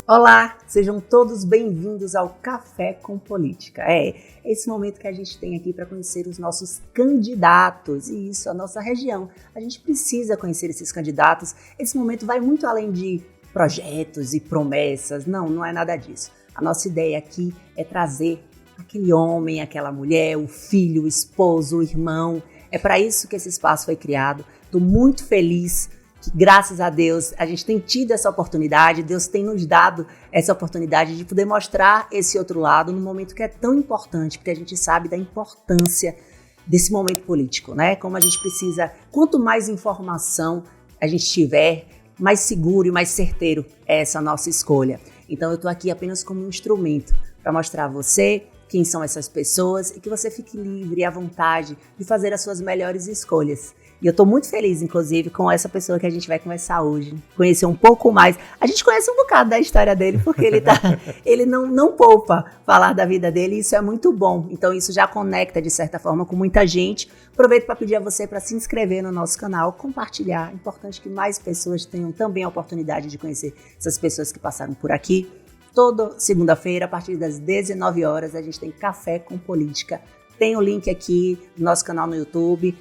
Olá, sejam todos bem-vindos ao Café com Política. É esse momento que a gente tem aqui para conhecer os nossos candidatos e isso, a nossa região. A gente precisa conhecer esses candidatos. Esse momento vai muito além de projetos e promessas. Não é nada disso. A nossa ideia aqui é trazer aquele homem, aquela mulher, o filho, o esposo, o irmão. É para isso que esse espaço foi criado. Estou muito feliz que, graças a Deus, a gente tem tido essa oportunidade, Deus tem nos dado essa oportunidade de poder mostrar esse outro lado num momento que é tão importante, porque a gente sabe da importância desse momento político, né? Como a gente precisa, quanto mais informação a gente tiver, mais seguro e mais certeiro é essa nossa escolha. Então eu estou aqui apenas como um instrumento para mostrar a você quem são essas pessoas e que você fique livre e à vontade de fazer as suas melhores escolhas. E eu estou muito feliz, inclusive, com essa pessoa que a gente vai conversar hoje, conhecer um pouco mais. A gente conhece um bocado da história dele, porque ele não poupa falar da vida dele, e isso é muito bom. Então isso já conecta, de certa forma, com muita gente. Aproveito para pedir a você para se inscrever no nosso canal, compartilhar. É importante que mais pessoas tenham também a oportunidade de conhecer essas pessoas que passaram por aqui. Toda segunda-feira, a partir das 19 horas, a gente tem Café com Política. Tem o link aqui no nosso canal no YouTube.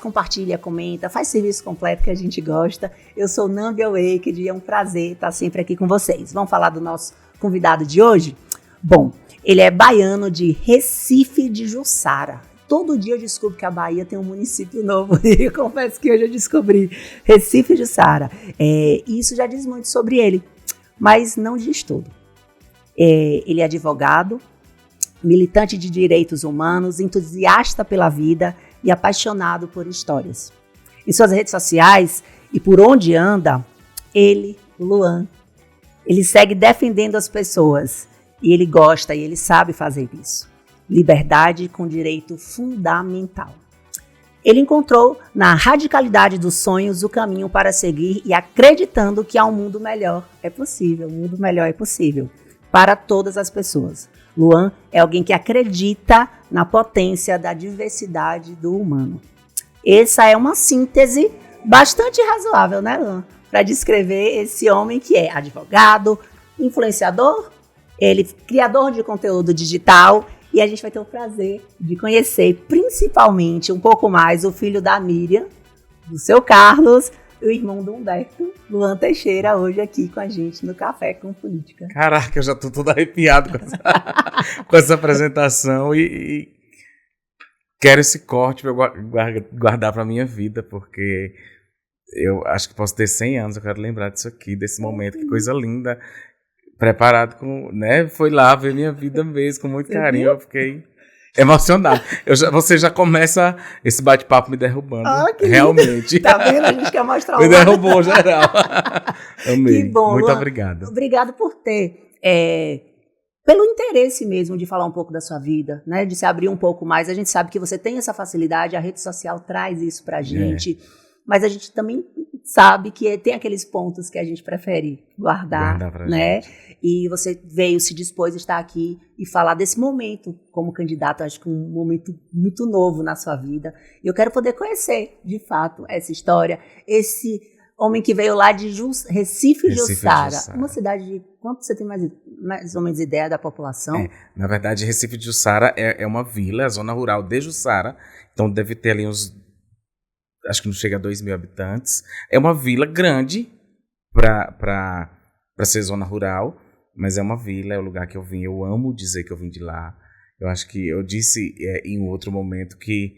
Compartilha, comenta, faz serviço completo que a gente gosta. Eu sou Nâmbia Waked e é um prazer estar sempre aqui com vocês. Vamos falar do nosso convidado de hoje? Bom, ele é baiano de Recife de Jussara. Todo dia eu descubro que a Bahia tem um município novo e eu confesso que hoje eu descobri Recife de Jussara. E isso já diz muito sobre ele, mas não diz tudo. Ele é advogado, militante de direitos humanos, entusiasta pela vida e apaixonado por histórias. Em suas redes sociais e por onde anda, Luan, ele segue defendendo as pessoas e ele gosta e ele sabe fazer isso. Liberdade com direito fundamental. Ele encontrou na radicalidade dos sonhos o caminho para seguir e acreditando que há um mundo melhor é possível, um mundo melhor é possível para todas as pessoas. Luan é alguém que acredita na potência da diversidade do humano. Essa é uma síntese bastante razoável, né, Luan? Para descrever esse homem que é advogado, influenciador, criador de conteúdo digital, e a gente vai ter o prazer de conhecer principalmente um pouco mais o filho da Miriam, do seu Carlos, o irmão do Humberto, Luan Teixeira, hoje aqui com a gente no Café com Política. Caraca, eu já tô todo arrepiado com essa apresentação e quero esse corte para eu guardar para minha vida, porque eu acho que posso ter 100 anos, eu quero lembrar disso aqui, desse momento, que coisa linda, preparado com, né, foi lá ver minha vida mesmo, com muito carinho, eu fiquei emocionado. Você já começa esse bate-papo me derrubando. Realmente. Lindo. Tá vendo? A gente quer mostrar o me derrubou geral. Amei. Que bom. Muito Luan, obrigado. Obrigado por ter, pelo interesse mesmo de falar um pouco da sua vida, né? De se abrir um pouco mais. A gente sabe que você tem essa facilidade, a rede social traz isso pra gente. Mas a gente também sabe que tem aqueles pontos que a gente prefere guardar pra né? Gente. E você se dispôs a estar aqui e falar desse momento como candidato, acho que um momento muito novo na sua vida. E eu quero poder conhecer, de fato, essa história, esse homem que veio lá de Recife de Jussara, uma cidade de... Quanto você tem mais ou menos ideia da população? Na verdade, Recife de Jussara é uma vila, a zona rural de Jussara, então deve ter ali uns... Acho que não chega a 2.000 habitantes. É uma vila grande para ser zona rural, mas é uma vila, é o lugar que eu vim. Eu amo dizer que eu vim de lá. Eu acho que eu disse em um outro momento que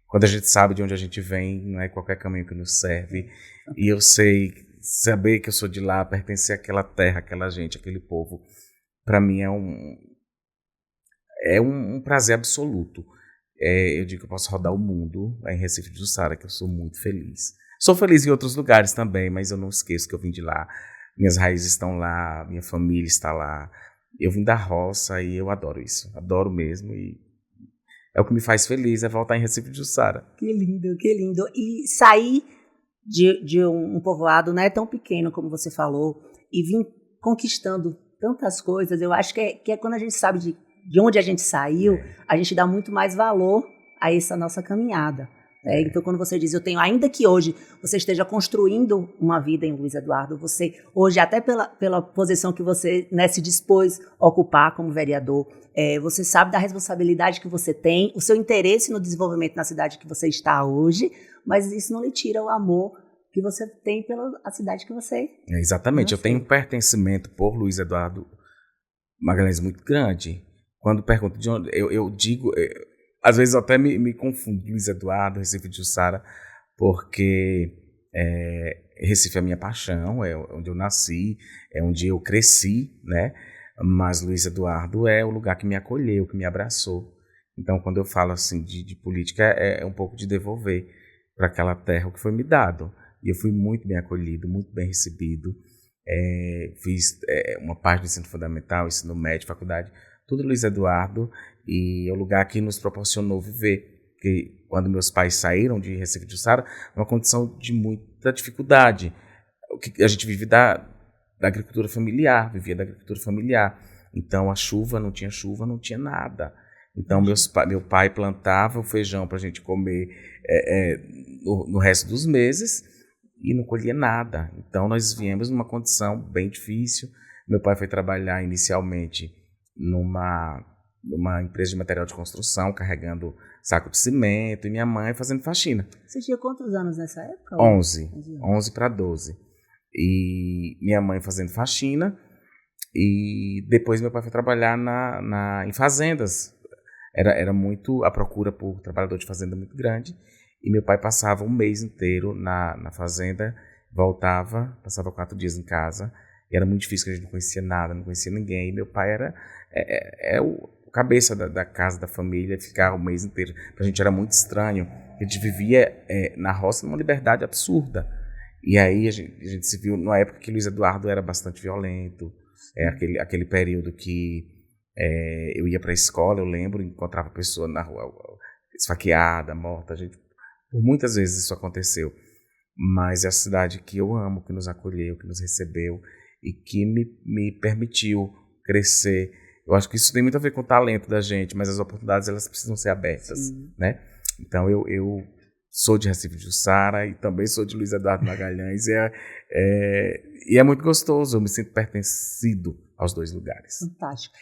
quando a gente sabe de onde a gente vem, não é qualquer caminho que nos serve. E eu sei, saber que eu sou de lá, pertencer àquela terra, àquela gente, àquele povo, para mim é um prazer absoluto. Eu digo que eu posso rodar o mundo em Recife de Jussara, que eu sou muito feliz. Sou feliz em outros lugares também, mas eu não esqueço que eu vim de lá. Minhas raízes estão lá, minha família está lá. Eu vim da roça e eu adoro isso. Adoro mesmo e é o que me faz feliz, é voltar em Recife de Jussara. Que lindo, que lindo. E sair de um povoado não é tão pequeno como você falou e vir conquistando tantas coisas. Eu acho que é quando a gente sabe de onde a gente saiu, a gente dá muito mais valor a essa nossa caminhada. Então, quando você diz, eu tenho, ainda que hoje você esteja construindo uma vida em Luiz Eduardo, você hoje, até pela posição que você, né, se dispôs a ocupar como vereador, você sabe da responsabilidade que você tem, o seu interesse no desenvolvimento na cidade que você está hoje, mas isso não lhe tira o amor que você tem pela a cidade que você... Exatamente, eu tenho um pertencimento por Luiz Eduardo Magalhães muito grande. Quando pergunto de onde, eu digo... Às vezes eu até me confundo, Luiz Eduardo, Recife de Jussara, porque Recife é a minha paixão, é onde eu nasci, é onde eu cresci, né? Mas Luiz Eduardo é o lugar que me acolheu, que me abraçou. Então, quando eu falo assim de política, é um pouco de devolver para aquela terra o que foi me dado. E eu fui muito bem acolhido, muito bem recebido. Fiz uma parte do ensino fundamental, ensino médio, faculdade, tudo Luiz Eduardo, e é o lugar que nos proporcionou viver. Porque quando meus pais saíram de Recife de Jussara, uma condição de muita dificuldade. A gente vive da agricultura familiar, vivia da agricultura familiar. Então a chuva, não tinha nada. Então meu pai plantava o feijão para a gente comer no resto dos meses e não colhia nada. Então nós viemos numa condição bem difícil. Meu pai foi trabalhar inicialmente numa empresa de material de construção, carregando saco de cimento, e minha mãe fazendo faxina. Você tinha quantos anos nessa época? 11 para 12. E minha mãe fazendo faxina, e depois meu pai foi trabalhar em fazendas. Era muito a procura por trabalhador de fazenda muito grande, e meu pai passava um mês inteiro na fazenda, voltava, passava 4 dias em casa, e era muito difícil, que a gente não conhecia nada, não conhecia ninguém, e meu pai era o cabeça da casa, da família, ficar o mês inteiro. Pra gente era muito estranho, a gente vivia na roça numa liberdade absurda. E aí a gente se viu numa época que Luiz Eduardo era bastante violento, aquele período que eu ia para a escola, eu lembro, encontrava pessoa na rua esfaqueada, morta. Por muitas vezes isso aconteceu, mas é a cidade que eu amo, que nos acolheu, que nos recebeu e que me permitiu crescer. Eu acho que isso tem muito a ver com o talento da gente, mas as oportunidades elas precisam ser abertas, né? Então eu sou de Recife de Jussara e também sou de Luiz Eduardo Magalhães, e é muito gostoso, eu me sinto pertencido aos dois lugares. Fantástico.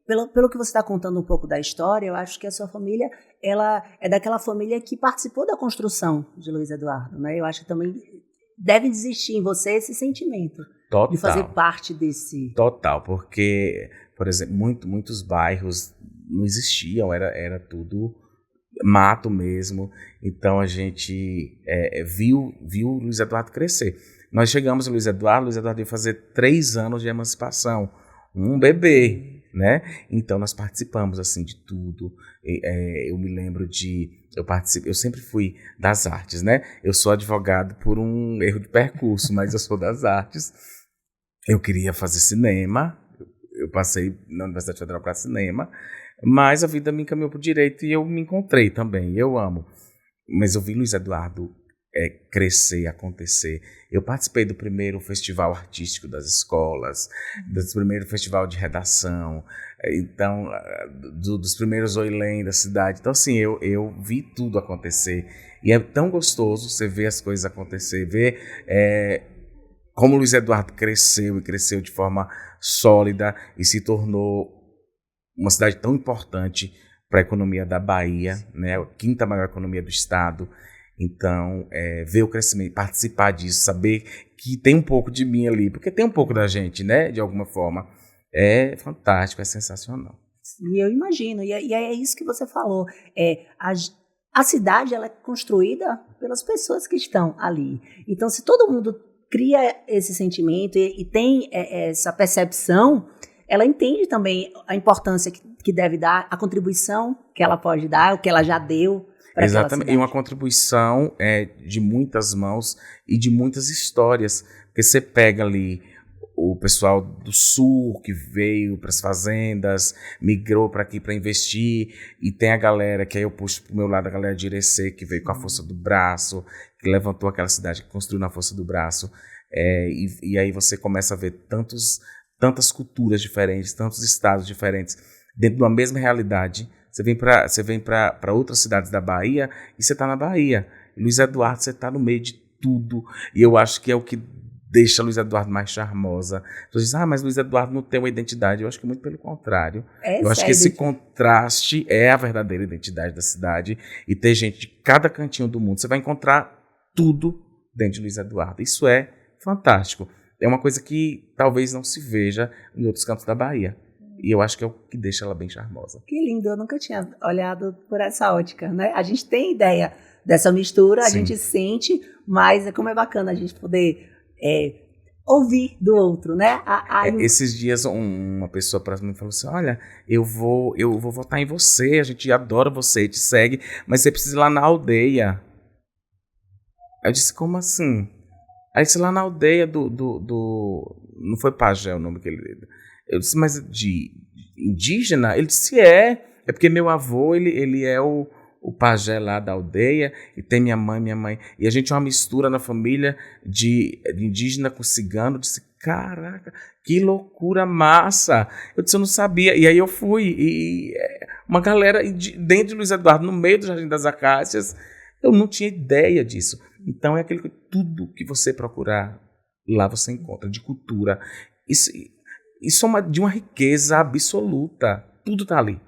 Pelo que você está contando um pouco da história, eu acho que a sua família, ela é daquela família que participou da construção de Luiz Eduardo, né? Eu acho que também deve existir em você esse sentimento. Total. De fazer parte desse... Total, porque, por exemplo, muitos bairros não existiam, era tudo mato mesmo. Então a gente viu o Luiz Eduardo crescer. Nós chegamos a Luiz Eduardo ia fazer 3 anos de emancipação, um bebê, né? Então nós participamos assim de tudo. Eu me lembro eu sempre fui das artes, né? Eu sou advogado por um erro de percurso, mas eu sou das artes. Eu queria fazer cinema, eu passei na Universidade Federal para cinema, mas a vida me encaminhou para o direito e eu me encontrei também, eu amo. Mas eu vi Luiz Eduardo crescer, acontecer. Eu participei do primeiro festival artístico das escolas, do primeiro festival de redação, então, dos primeiros Oilém da cidade. Então, assim, eu vi tudo acontecer. E é tão gostoso você ver as coisas acontecer, ver como Luiz Eduardo cresceu de forma sólida e se tornou uma cidade tão importante para a economia da Bahia, né, a 5ª maior economia do estado. Então, ver o crescimento, participar disso, saber que tem um pouco de mim ali, porque tem um pouco da gente, né, de alguma forma, é fantástico, é sensacional. E eu imagino, e é isso que você falou, a cidade ela é construída pelas pessoas que estão ali. Então, se todo mundo cria esse sentimento e tem essa percepção, ela entende também a importância que deve dar, a contribuição que ela pode dar, o que ela já deu para aquela cidade. E uma contribuição de muitas mãos e de muitas histórias, porque você pega ali o pessoal do sul que veio para as fazendas, migrou para aqui para investir, e tem a galera que aí eu puxo para o meu lado, a galera de Irecê, que veio com a força do braço, que levantou aquela cidade, que construiu na força do braço, e aí você começa a ver tantas culturas diferentes, tantos estados diferentes, dentro de uma mesma realidade, Você vem para outras cidades da Bahia e você está na Bahia. Luiz Eduardo, você está no meio de tudo. E eu acho que é o que deixa Luiz Eduardo mais charmosa. Você diz, mas Luiz Eduardo não tem uma identidade. Eu acho que muito pelo contrário. Eu acho que esse contraste é a verdadeira identidade da cidade. E ter gente de cada cantinho do mundo. Você vai encontrar tudo dentro de Luiz Eduardo. Isso é fantástico. É uma coisa que talvez não se veja em outros cantos da Bahia. E eu acho que é o que deixa ela bem charmosa. Que lindo, eu nunca tinha olhado por essa ótica, né? A gente tem ideia dessa mistura, a gente sente, mas como é bacana a gente poder ouvir do outro, né? Esses dias uma pessoa próxima me falou assim, olha, eu vou votar em você, a gente adora você, te segue, mas você precisa ir lá na aldeia. Eu disse, como assim? Aí disse, lá na aldeia não foi Pajé o nome que ele... Eu disse, mas de indígena? Ele disse, é porque meu avô, ele é o pajé lá da aldeia, e tem minha mãe, e a gente é uma mistura na família de indígena com cigano. Eu disse, caraca, que loucura massa! Eu disse, eu não sabia, e aí eu fui, e uma galera dentro de Luiz Eduardo, no meio do Jardim das Acácias, eu não tinha ideia disso. Então é aquilo que tudo que você procurar, lá você encontra, de cultura, isso é de uma riqueza absoluta. Tudo tá ali.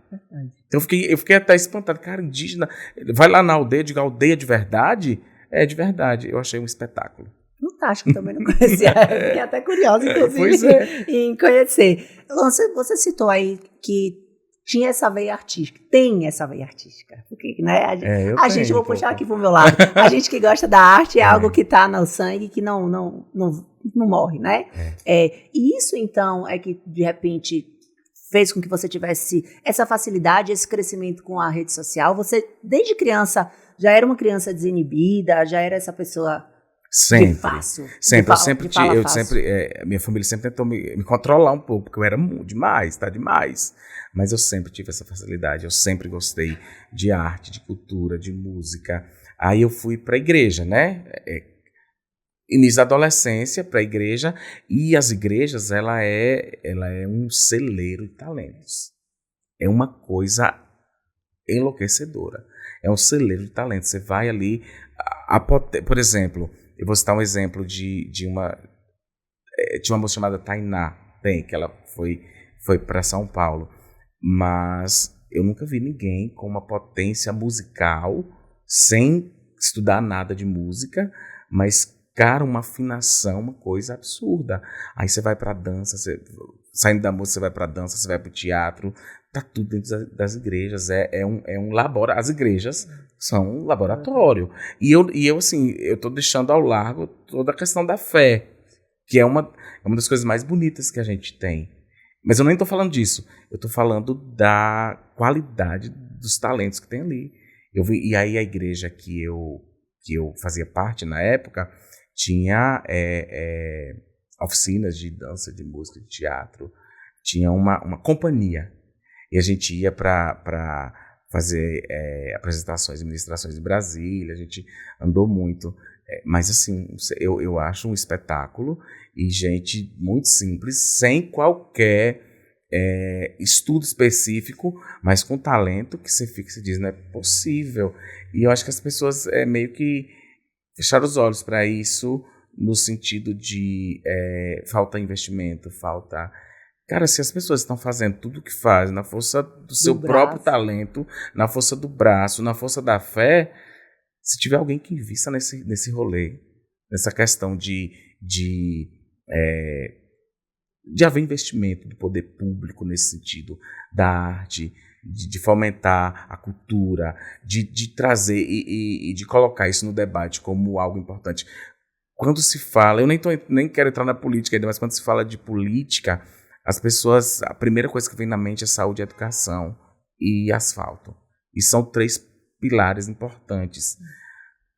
Então eu fiquei até espantado. Cara, indígena, vai lá na aldeia, diga aldeia de verdade? É de verdade. Eu achei um espetáculo. Fantástico, também não conhecia. Fiquei até curiosa, inclusive, em conhecer. Você citou aí que tinha essa veia artística. Tem essa veia artística. Porque, né, a gente, vou puxar aqui pro meu lado. A gente que gosta da arte é algo que tá no sangue, que não morre, né? E isso, então, é que, de repente, fez com que você tivesse essa facilidade, esse crescimento com a rede social. Você, desde criança, já era uma criança desinibida, já era essa pessoa sempre, de fácil. Sempre, minha família sempre tentou me controlar um pouco, porque eu era demais, tá demais. Mas eu sempre tive essa facilidade, eu sempre gostei de arte, de cultura, de música. Aí eu fui para a igreja, né? Início da adolescência, para a igreja, e as igrejas, ela é um celeiro de talentos. É uma coisa enlouquecedora. É um celeiro de talentos. Você vai ali, por exemplo, eu vou citar um exemplo de uma moça chamada Tainá, que ela foi para São Paulo, mas eu nunca vi ninguém com uma potência musical, sem estudar nada de música, mas cara, uma afinação, uma coisa absurda. Aí você vai pra dança, saindo da música, você vai pra dança, você vai pro teatro, tá tudo dentro das igrejas. É um laboratório. As igrejas são um laboratório. E eu assim, eu tô deixando ao largo toda a questão da fé, que é uma das coisas mais bonitas que a gente tem. Mas eu nem tô falando disso. Eu tô falando da qualidade dos talentos que tem ali. E aí a igreja que eu fazia parte na época tinha oficinas de dança, de música, de teatro. Tinha uma companhia. E a gente ia para fazer apresentações e ministrações em Brasília. A gente andou muito. Mas, assim, eu acho um espetáculo. E gente muito simples, sem qualquer estudo específico, mas com talento que você fica e se diz, não é possível. E eu acho que as pessoas meio que fecharam os olhos para isso, no sentido de falta investimento, falta... Cara, se as pessoas estão fazendo tudo o que fazem na força do seu próprio talento, na força do braço, na força da fé, se tiver alguém que invista nesse rolê, nessa questão de haver investimento do poder público nesse sentido, da arte, de fomentar a cultura, de trazer e de colocar isso no debate como algo importante. Quando se fala, eu nem quero entrar na política ainda, mas quando se fala de política, as pessoas, a primeira coisa que vem na mente é saúde, educação e asfalto. E são 3 pilares importantes.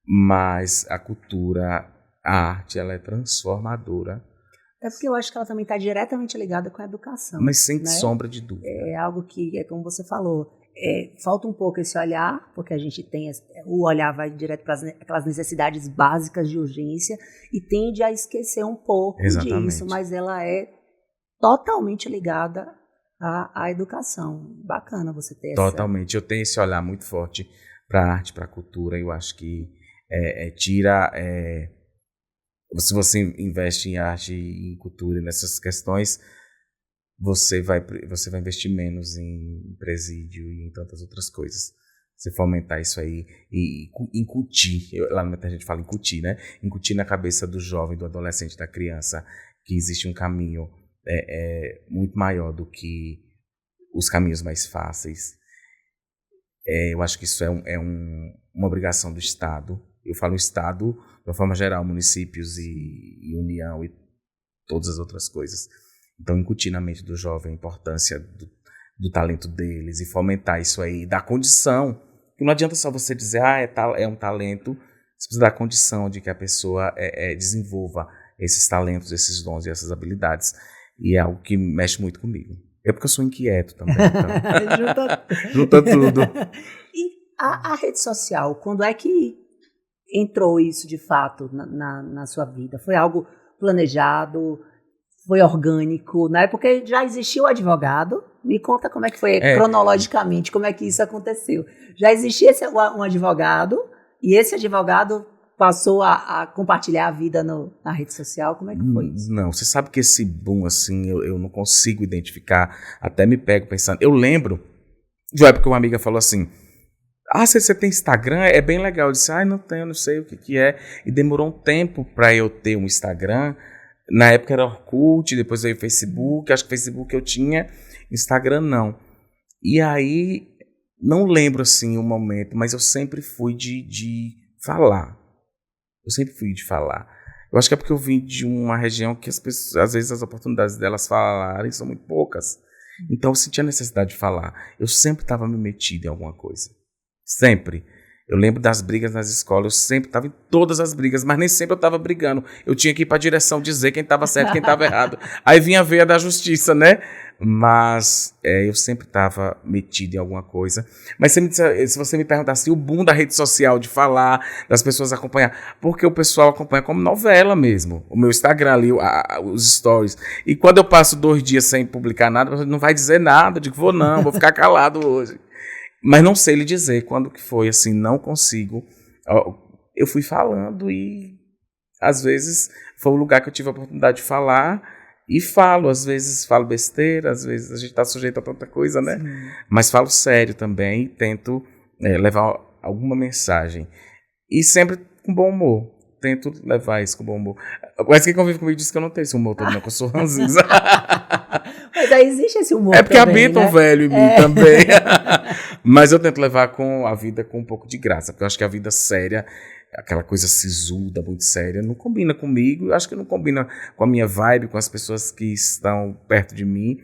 Mas a cultura, a arte, ela é transformadora. É porque eu acho que ela também está diretamente ligada com a educação. Mas sem sombra de dúvida. É algo que, como você falou, falta um pouco esse olhar, porque a gente tem, o olhar vai direto para aquelas necessidades básicas de urgência e tende a esquecer um pouco disso, mas ela é totalmente ligada a educação. Bacana você ter Totalmente. Eu tenho esse olhar muito forte para a arte, para a cultura. Eu acho que tira... se você investe em arte e em cultura, nessas questões, você vai investir menos em presídio e em tantas outras coisas. Você fomentar isso aí e incutir, lá no a gente fala incutir, né? Incutir na cabeça do jovem, do adolescente, da criança, que existe um caminho muito maior do que os caminhos mais fáceis. Eu acho que isso é uma obrigação do Estado. Eu falo Estado de uma forma geral, municípios e União e todas as outras coisas. Então, incutir na mente do jovem a importância do talento deles e fomentar isso aí, dar condição. Porque não adianta só você dizer, é um talento, você precisa dar condição de que a pessoa desenvolva esses talentos, esses dons e essas habilidades. E é algo que mexe muito comigo. Porque eu sou inquieto também. Então. Junta tudo. E a rede social, quando é que entrou isso de fato na sua vida? Foi algo planejado? Foi orgânico, né? Porque já existia o advogado. Me conta como é que foi cronologicamente, como é que isso aconteceu. Já existia um advogado e esse advogado passou a compartilhar a vida na rede social. Como é que foi isso? Não, você sabe que esse boom, assim, eu não consigo identificar. Até me pego pensando. Eu lembro de uma época que uma amiga falou assim, você tem Instagram? É bem legal. Eu disse, não tenho, não sei o que é. E demorou um tempo para eu ter um Instagram. Na época era Orkut, depois veio Facebook. Acho que Facebook eu tinha, Instagram não. E aí, não lembro assim o momento, mas eu sempre fui de falar. Eu sempre fui de falar. Eu acho que é porque eu vim de uma região que as pessoas, às vezes as oportunidades delas falarem são muito poucas. Então eu sentia a necessidade de falar. Eu sempre estava me metido em alguma coisa. Sempre. Eu lembro das brigas nas escolas, eu sempre estava em todas as brigas, mas nem sempre eu estava brigando. Eu tinha que ir para a direção dizer quem estava certo e quem estava errado. Aí vinha a veia da justiça, né? Mas eu sempre estava metido em alguma coisa. Mas se você me perguntasse o boom da rede social, de falar, das pessoas acompanhar, porque o pessoal acompanha como novela mesmo. O meu Instagram ali, os stories. E quando eu passo 2 dias sem publicar nada, não vai dizer nada. Eu digo, vou ficar calado hoje. Mas não sei lhe dizer quando que foi, assim, não consigo. Eu fui falando e, às vezes, foi o lugar que eu tive a oportunidade de falar e falo. Às vezes falo besteira, às vezes a gente está sujeito a tanta coisa, né? Sim. Mas falo sério também e tento levar alguma mensagem. E sempre com bom humor. Tento levar isso com bom humor. Mas quem convive comigo diz que eu não tenho esse humor todo, não, que eu sou ranzinza. Mas aí existe esse humor porque também, habita né? um velho em mim também. Mas eu tento levar a vida com um pouco de graça, porque eu acho que a vida séria, aquela coisa sisuda, muito séria, não combina comigo. Eu acho que não combina com a minha vibe, com as pessoas que estão perto de mim.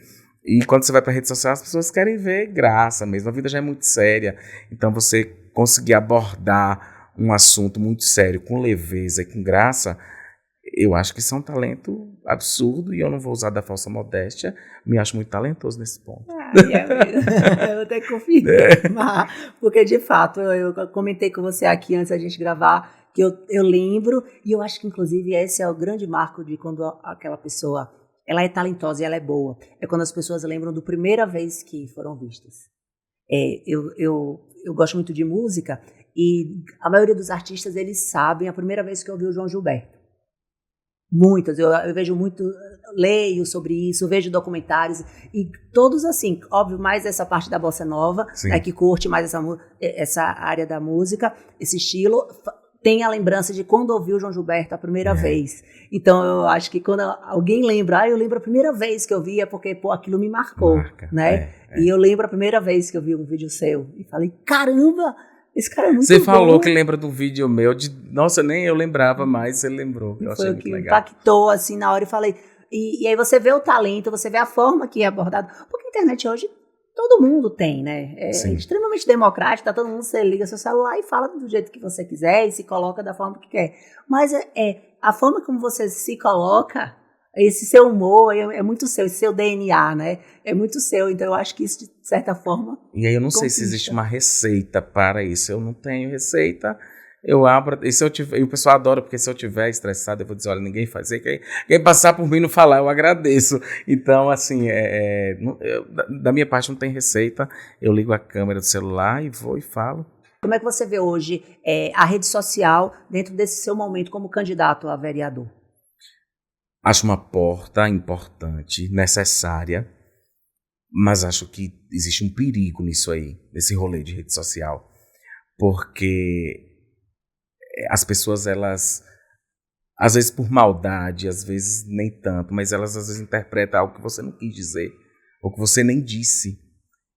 E quando você vai para a rede social, as pessoas querem ver graça mesmo. A vida já é muito séria. Então você conseguir abordar um assunto muito sério, com leveza e com graça, eu acho que isso é um talento absurdo e eu não vou usar da falsa modéstia, me acho muito talentoso nesse ponto. Eu até confirmar, porque de fato, eu comentei com você aqui antes da gente gravar, que eu lembro, e eu acho que inclusive esse é o grande marco de quando aquela pessoa, ela é talentosa e ela é boa, é quando as pessoas lembram da primeira vez que foram vistas. Eu gosto muito de música, e a maioria dos artistas, eles sabem a primeira vez que eu ouvi o João Gilberto. Muitas, eu vejo muito, leio sobre isso, vejo documentários, e todos assim, óbvio, mais essa parte da bossa nova, né, que curte mais essa área da música, esse estilo, tem a lembrança de quando ouviu o João Gilberto a primeira vez. Então eu acho que quando alguém lembra, eu lembro a primeira vez que eu vi, é porque aquilo me marcou, né? E eu lembro a primeira vez que eu vi um vídeo seu, e falei, caramba! Esse cara é muito bom. Você falou que lembra do vídeo meu, nossa, nem eu lembrava mais, você lembrou. Eu achei muito legal. Impactou assim na hora e falei. E aí você vê o talento, você vê a forma que é abordado. Porque a internet hoje todo mundo tem, né? É extremamente democrático, todo mundo, você liga seu celular e fala do jeito que você quiser e se coloca da forma que quer. Mas a forma como você se coloca, esse seu humor é muito seu, esse seu DNA, né? É muito seu, então eu acho que isso, de certa forma... E aí eu não sei se existe uma receita para isso. Eu não tenho receita, Eu abro, e se eu tiver, e o pessoal adora, porque se eu tiver estressado, eu vou dizer, olha, ninguém faz. Quem passar por mim e não falar, eu agradeço. Então, assim, da minha parte não tem receita, eu ligo a câmera do celular e vou e falo. Como é que você vê hoje a rede social dentro desse seu momento como candidato a vereador? Acho uma porta importante, necessária, mas acho que existe um perigo nisso aí, nesse rolê de rede social, porque as pessoas, elas, às vezes por maldade, às vezes nem tanto, mas elas às vezes interpretam algo que você não quis dizer, ou que você nem disse,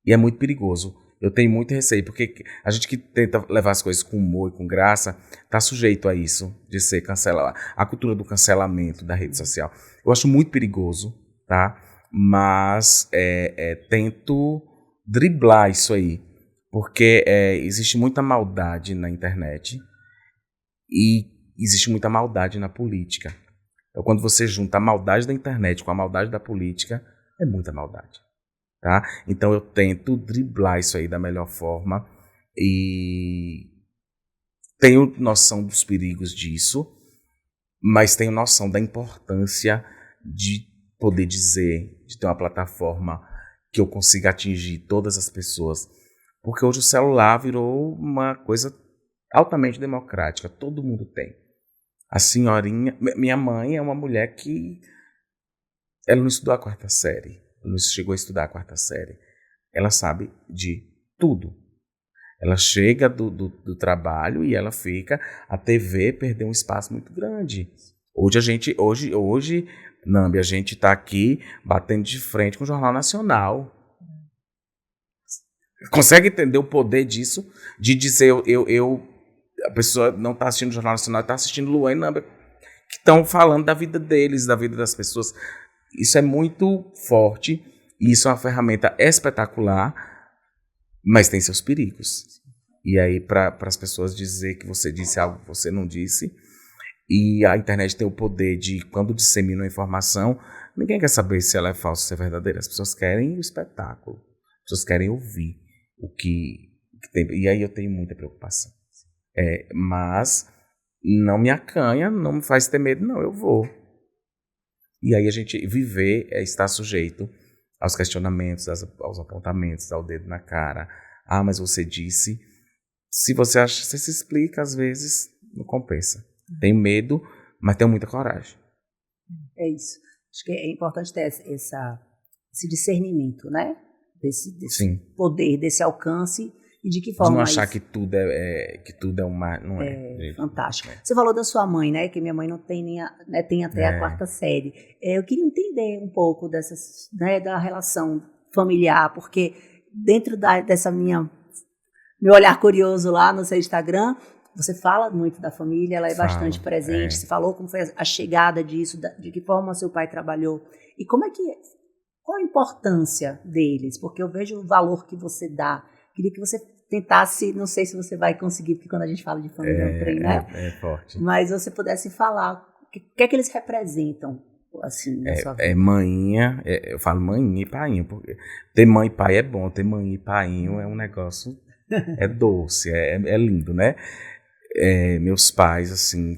e é muito perigoso. Eu tenho muito receio, porque a gente que tenta levar as coisas com humor e com graça, está sujeito a isso, de ser cancelado. A cultura do cancelamento da rede social. Eu acho muito perigoso, tá? Mas tento driblar isso aí, porque existe muita maldade na internet e existe muita maldade na política. Então, quando você junta a maldade da internet com a maldade da política, é muita maldade. Tá? Então eu tento driblar isso aí da melhor forma e tenho noção dos perigos disso, mas tenho noção da importância de poder dizer, de ter uma plataforma que eu consiga atingir todas as pessoas, porque hoje o celular virou uma coisa altamente democrática, todo mundo tem. A senhorinha, minha mãe é uma mulher que ela não estudou a 4ª série. Não chegou a estudar a 4ª série. Ela sabe de tudo. Ela chega do trabalho e ela fica. A TV perdeu um espaço muito grande. Hoje, Nambi, a gente está aqui batendo de frente com o Jornal Nacional. Consegue entender o poder disso? De dizer, a pessoa não está assistindo o Jornal Nacional, está assistindo Luan e Nambi, que estão falando da vida deles, da vida das pessoas. Isso é muito forte, e isso é uma ferramenta espetacular, mas tem seus perigos. E aí, para as pessoas dizer que você disse algo que você não disse, e a internet tem o poder de, quando dissemina uma informação, ninguém quer saber se ela é falsa ou se é verdadeira. As pessoas querem o espetáculo, as pessoas querem ouvir o que tem. E aí eu tenho muita preocupação. Mas não me acanha, não me faz ter medo, não, eu vou. E aí a gente viver estar sujeito aos questionamentos, aos apontamentos, ao dedo na cara. Ah, mas você disse. Se você acha, você se explica, às vezes não compensa. Tenho medo, mas tenho muita coragem. É isso. Acho que é importante ter esse discernimento, né? Desse poder, desse alcance. E de que forma? De não achar que tudo é uma. Não é. Fantástico. Você falou da sua mãe, né? Que minha mãe não tem tem até a 4ª série. Eu queria entender um pouco dessas, né, da relação familiar, porque dentro dessa meu olhar curioso lá no seu Instagram, você fala muito da família, ela é bastante presente. Você falou como foi a chegada disso, de que forma seu pai trabalhou. E qual a importância deles? Porque eu vejo o valor que você dá. Queria que você tentasse, não sei se você vai conseguir, porque quando a gente fala de família é um trem, né? É forte. Mas você pudesse falar, o que é que eles representam, assim, na sua vida? Maninha, eu falo maninha e painho, porque ter mãe e pai é bom, ter mãe e painho é um negócio, é doce, é lindo, né? Meus pais, assim,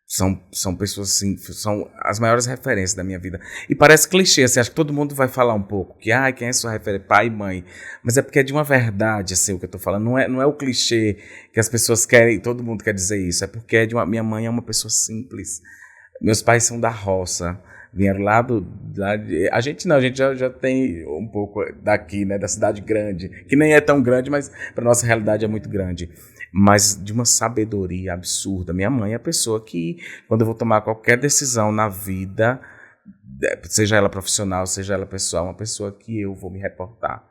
são pessoas assim, são as maiores referências da minha vida. E parece clichê, assim, acho que todo mundo vai falar um pouco que quem é sua referência? Pai e mãe. Mas é porque é de uma verdade, assim, o que eu tô falando. Não é o clichê que as pessoas querem, todo mundo quer dizer isso. É porque minha mãe é uma pessoa simples. Meus pais são da roça. Vieram lá a gente já tem um pouco daqui, né, da cidade grande, que nem é tão grande, mas para nossa realidade é muito grande. Mas de uma sabedoria absurda. Minha mãe é a pessoa que, quando eu vou tomar qualquer decisão na vida, seja ela profissional, seja ela pessoal, uma pessoa que eu vou me reportar.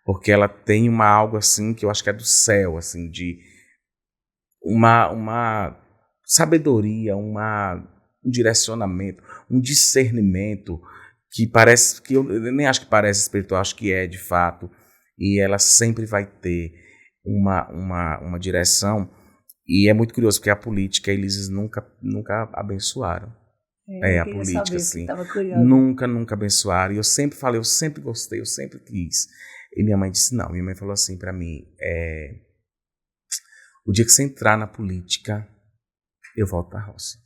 Porque ela tem algo assim que eu acho que é do céu, assim, de uma sabedoria, um direcionamento, um discernimento que parece, que eu nem acho que parece espiritual, acho que é de fato. E ela sempre vai ter uma direção, e é muito curioso porque a política eles nunca abençoaram. A política, assim, nunca abençoaram. E eu sempre falei, eu sempre gostei, eu sempre quis. E minha mãe disse não. Minha mãe falou assim pra mim, O dia que você entrar na política, eu volto para a roça.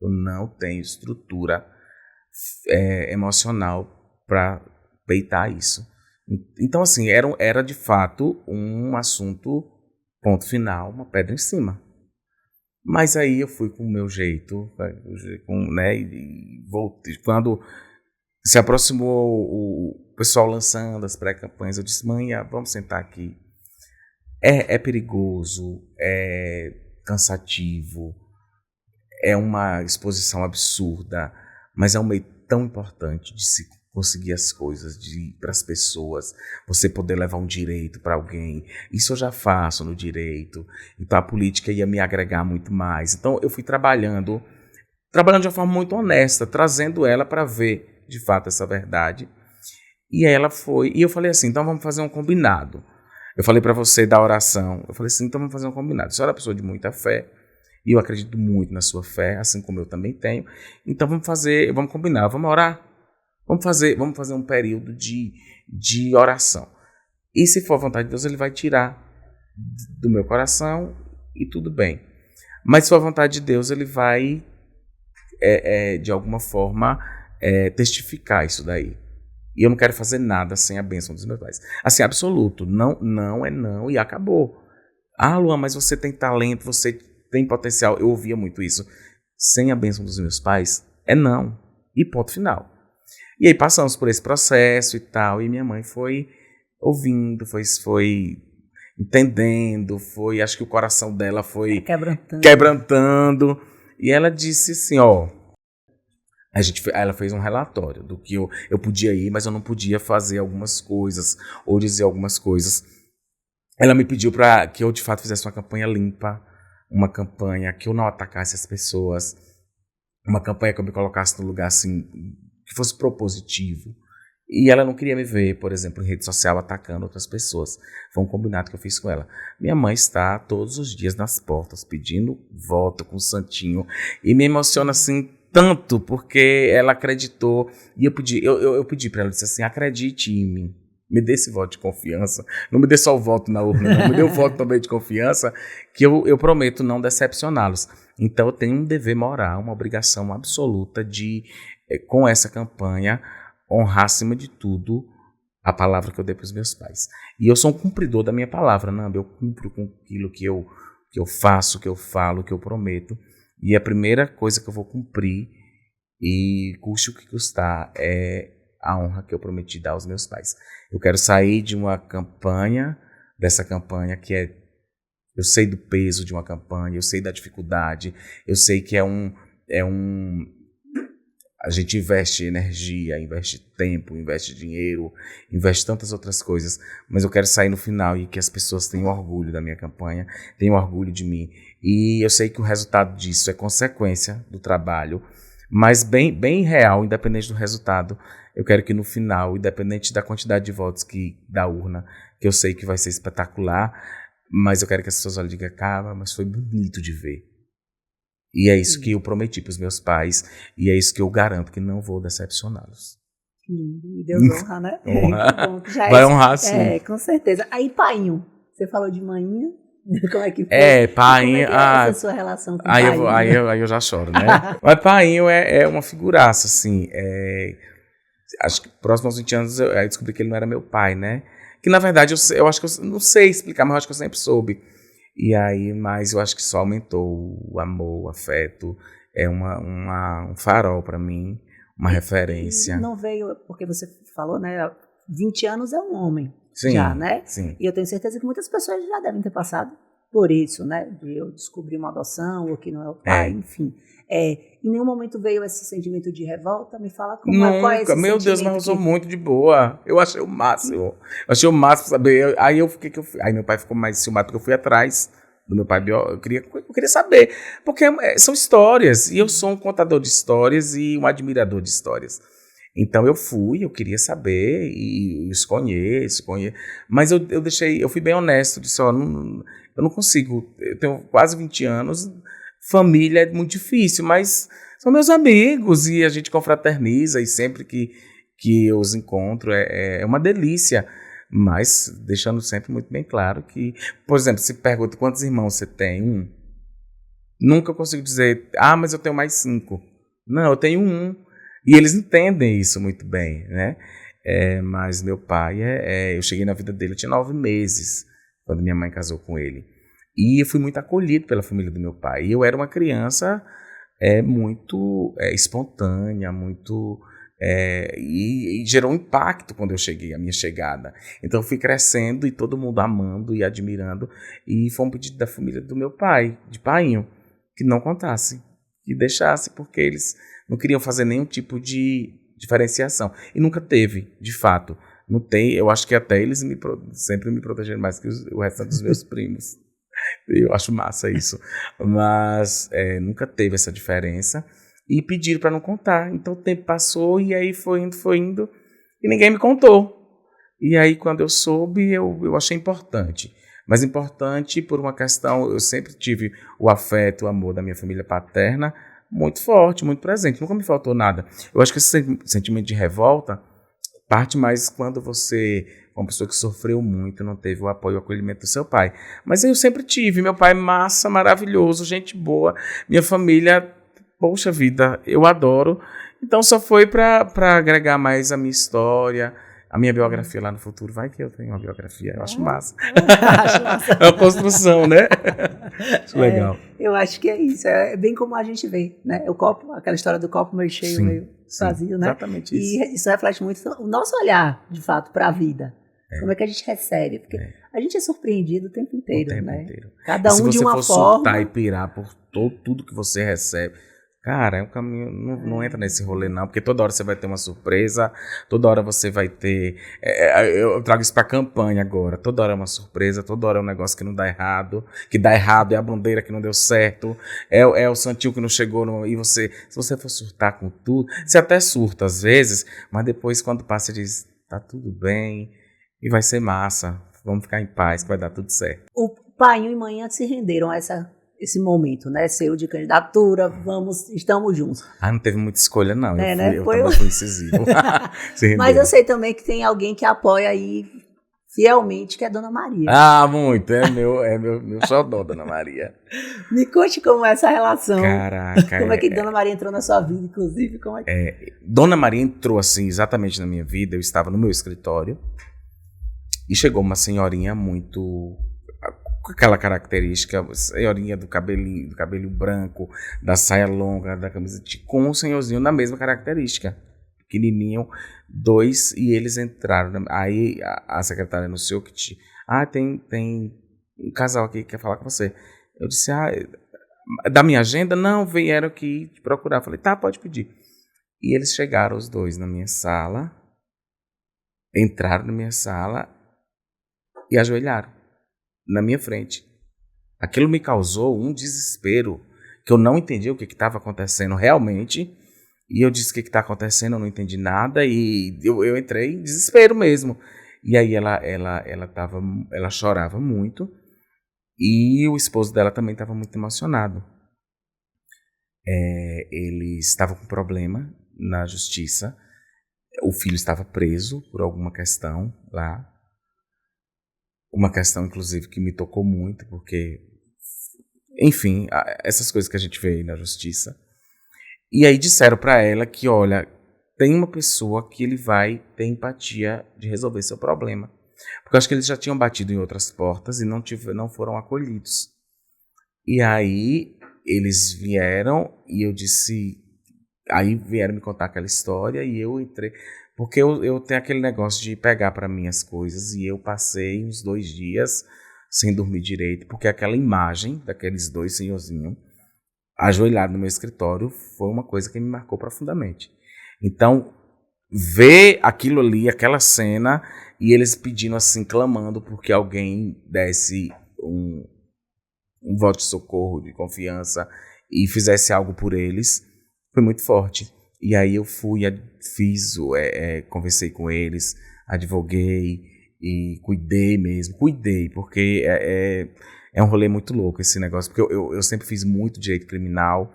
Eu não tenho estrutura emocional para peitar isso. Então, assim, era de fato um assunto, ponto final, uma pedra em cima. Mas aí eu fui com o meu jeito, né, e voltei. Quando se aproximou o pessoal lançando as pré-campanhas, eu disse, mãe, vamos sentar aqui. É perigoso, é cansativo, é uma exposição absurda, mas é um meio tão importante de se conseguir as coisas, de ir para as pessoas, você poder levar um direito para alguém. Isso eu já faço no direito, então a política ia me agregar muito mais. Então eu fui trabalhando de uma forma muito honesta, trazendo ela para ver de fato essa verdade. E ela foi, e eu falei assim, então vamos fazer um combinado. Eu falei para você da oração, eu falei assim, então vamos fazer um combinado. A senhora é uma pessoa de muita fé, e eu acredito muito na sua fé, assim como eu também tenho. Então vamos combinar, vamos orar. Vamos fazer um período de oração. E se for a vontade de Deus, Ele vai tirar do meu coração e tudo bem. Mas se for a vontade de Deus, Ele vai, de alguma forma, testificar isso daí. E eu não quero fazer nada sem a bênção dos meus pais. Assim, absoluto. Não é não e acabou. Ah, Luan, mas você tem talento, você tem potencial. Eu ouvia muito isso. Sem a bênção dos meus pais, é não. E ponto final. E aí passamos por esse processo e tal. E minha mãe foi ouvindo, foi entendendo, acho que o coração dela foi quebrantando. E ela disse assim, ó... ela fez um relatório do que eu podia ir, mas eu não podia fazer algumas coisas ou dizer algumas coisas. Ela me pediu para que eu de fato fizesse uma campanha limpa, uma campanha que eu não atacasse as pessoas, uma campanha que eu me colocasse no lugar assim, que fosse propositivo. E ela não queria me ver, por exemplo, em rede social atacando outras pessoas. Foi um combinado que eu fiz com ela. Minha mãe está todos os dias nas portas pedindo voto com o santinho e me emociona assim tanto, porque ela acreditou, e eu pedi para ela, disse assim, acredite em mim, me dê esse voto de confiança, não me dê só o voto na urna, não, me dê o voto também de confiança, que eu prometo não decepcioná-los. Então eu tenho um dever moral, uma obrigação absoluta de, com essa campanha, honrar acima de tudo a palavra que eu dei para os meus pais. E eu sou um cumpridor da minha palavra, Namba, eu cumpro com aquilo que eu faço, que eu falo, que eu prometo. E a primeira coisa que eu vou cumprir, e custe o que custar, é a honra que eu prometi dar aos meus pais. Eu quero sair de uma campanha, dessa campanha que eu sei do peso de uma campanha, eu sei da dificuldade, eu sei que a gente investe energia, investe tempo, investe dinheiro, investe tantas outras coisas, mas eu quero sair no final e que as pessoas tenham orgulho da minha campanha, tenham orgulho de mim. E eu sei que o resultado disso é consequência do trabalho, mas bem real, independente do resultado. Eu quero que no final, independente da quantidade de votos da urna, que eu sei que vai ser espetacular, mas eu quero que as pessoas olhem e digam, cara, mas foi bonito de ver. E é isso que eu prometi para os meus pais, e é isso que eu garanto que não vou decepcioná-los. E Deus honra, né? Honra. Vai honrar, sim. Com certeza. Aí, painho, você falou de manhinha, como é que foi? Painho... Como é que é essa sua relação com o painho? Aí eu já choro, né? Mas painho é uma figuraça, assim. Acho que próximos 20 anos eu descobri que ele não era meu pai, né? Que, na verdade, eu acho que eu não sei explicar, mas eu acho que eu sempre soube. E aí, mas eu acho que só aumentou o amor, o afeto. É um farol para mim, uma referência. Não veio, porque você falou, né? 20 anos é um homem, sim, já, né? Sim. E eu tenho certeza que muitas pessoas já devem ter passado por isso, né? De eu descobrir uma adoção, ou que não é o pai, enfim. Em nenhum momento veio esse sentimento de revolta? Me fala qual é esse sentimento. Meu Deus, mas eu sou muito de boa. Eu achei o máximo. Eu achei o máximo saber. Aí aí meu pai ficou mais ciumado porque eu fui atrás do meu pai biológico. Eu queria saber. Porque são histórias. E eu sou um contador de histórias e um admirador de histórias. Então eu queria saber e os conheço. Mas eu fui bem honesto. Disse, eu não consigo. Eu tenho quase 20 anos. Família é muito difícil, mas são meus amigos e a gente confraterniza e sempre que eu os encontro é uma delícia. Mas deixando sempre muito bem claro que, por exemplo, se pergunta quantos irmãos você tem, nunca consigo dizer, mas eu tenho mais 5. Não, eu tenho 1. E eles entendem isso muito bem, né? Mas meu pai, eu cheguei na vida dele, eu tinha 9 meses, quando minha mãe casou com ele. E eu fui muito acolhido pela família do meu pai. E eu era uma criança muito espontânea, muito... e gerou um impacto quando eu cheguei, a minha chegada. Então eu fui crescendo e todo mundo amando e admirando. E foi um pedido da família do meu pai, de painho, que não contasse, que deixasse, porque eles não queriam fazer nenhum tipo de diferenciação. E nunca teve, de fato. Não tem, eu acho que até eles sempre me protegeram mais que o resto dos meus primos. Eu acho massa isso. Mas nunca teve essa diferença. E pediram para não contar. Então o tempo passou e aí foi indo. E ninguém me contou. E aí quando eu soube, eu achei importante. Mas importante por uma questão, eu sempre tive o afeto, o amor da minha família paterna muito forte, muito presente. Nunca me faltou nada. Eu acho que esse sentimento de revolta parte mais quando você, uma pessoa que sofreu muito, não teve o apoio e o acolhimento do seu pai. Mas eu sempre tive. Meu pai massa, maravilhoso, gente boa. Minha família, poxa vida, eu adoro. Então só foi para agregar mais a minha história, a minha biografia lá no futuro. Vai que eu tenho uma biografia, eu acho massa. Acho massa. É uma construção, né? Acho legal. Eu acho que é isso, é bem como a gente vê, né? O copo, aquela história do copo meio cheio, meio vazio, né? Exatamente isso. E isso reflete muito o nosso olhar, de fato, para a vida. Como é que a gente recebe? Porque a gente é surpreendido o tempo inteiro, né? Cada um de uma forma. Se você for surtar e pirar por tudo que você recebe, cara, é um caminho, não entra nesse rolê não, porque toda hora você vai ter uma surpresa, toda hora você vai ter, eu trago isso pra campanha agora, toda hora é uma surpresa, toda hora é um negócio que não dá errado, que dá errado, é a bandeira que não deu certo, é o santinho que não chegou, e se você for surtar com tudo, você até surta às vezes, mas depois quando passa diz, tá tudo bem, e vai ser massa, vamos ficar em paz, que vai dar tudo certo. O pai e mãe se renderam a esse momento, né, seu de candidatura, estamos juntos. Não teve muita escolha não, eu fui incisivo. Mas eu sei também que tem alguém que apoia aí fielmente, que é a Dona Maria. Muito, é meu xodó, Dona Maria. Me conte como é essa relação. Caraca. Como é que Dona Maria entrou na sua vida, inclusive, como é que... Dona Maria entrou assim, exatamente na minha vida, eu estava no meu escritório, e chegou uma senhorinha muito... com aquela característica, senhorinha do cabelinho branco, da saia longa, da camisa, com um senhorzinho na mesma característica, pequenininho, 2, e eles entraram, aí a secretária anunciou que tem um casal aqui que quer falar com você. Eu disse, da minha agenda? Não, vieram aqui te procurar. Eu falei, tá, pode pedir. E eles chegaram os 2 na minha sala, entraram na minha sala e ajoelharam na minha frente. Aquilo me causou um desespero, que eu não entendi o que estava acontecendo realmente, e eu disse o que está acontecendo, eu não entendi nada, e eu entrei em desespero mesmo. E aí ela chorava muito, e o esposo dela também estava muito emocionado. Ele estava com problema na justiça, o filho estava preso por alguma questão lá, uma questão, inclusive, que me tocou muito, porque, enfim, essas coisas que a gente vê aí na justiça. E aí disseram para ela que, olha, tem uma pessoa que ele vai ter empatia de resolver seu problema. Porque eu acho que eles já tinham batido em outras portas e não foram acolhidos. E aí eles vieram e eu disse... Aí vieram me contar aquela história e eu entrei... Porque eu tenho aquele negócio de pegar para mim as coisas e eu passei uns 2 dias sem dormir direito, porque aquela imagem daqueles 2 senhorzinhos ajoelhados no meu escritório foi uma coisa que me marcou profundamente. Então, ver aquilo ali, aquela cena, e eles pedindo assim, clamando porque alguém desse um voto de socorro, de confiança e fizesse algo por eles, foi muito forte. E aí eu fui, conversei com eles, advoguei e cuidei, porque é um rolê muito louco esse negócio, porque eu sempre fiz muito direito criminal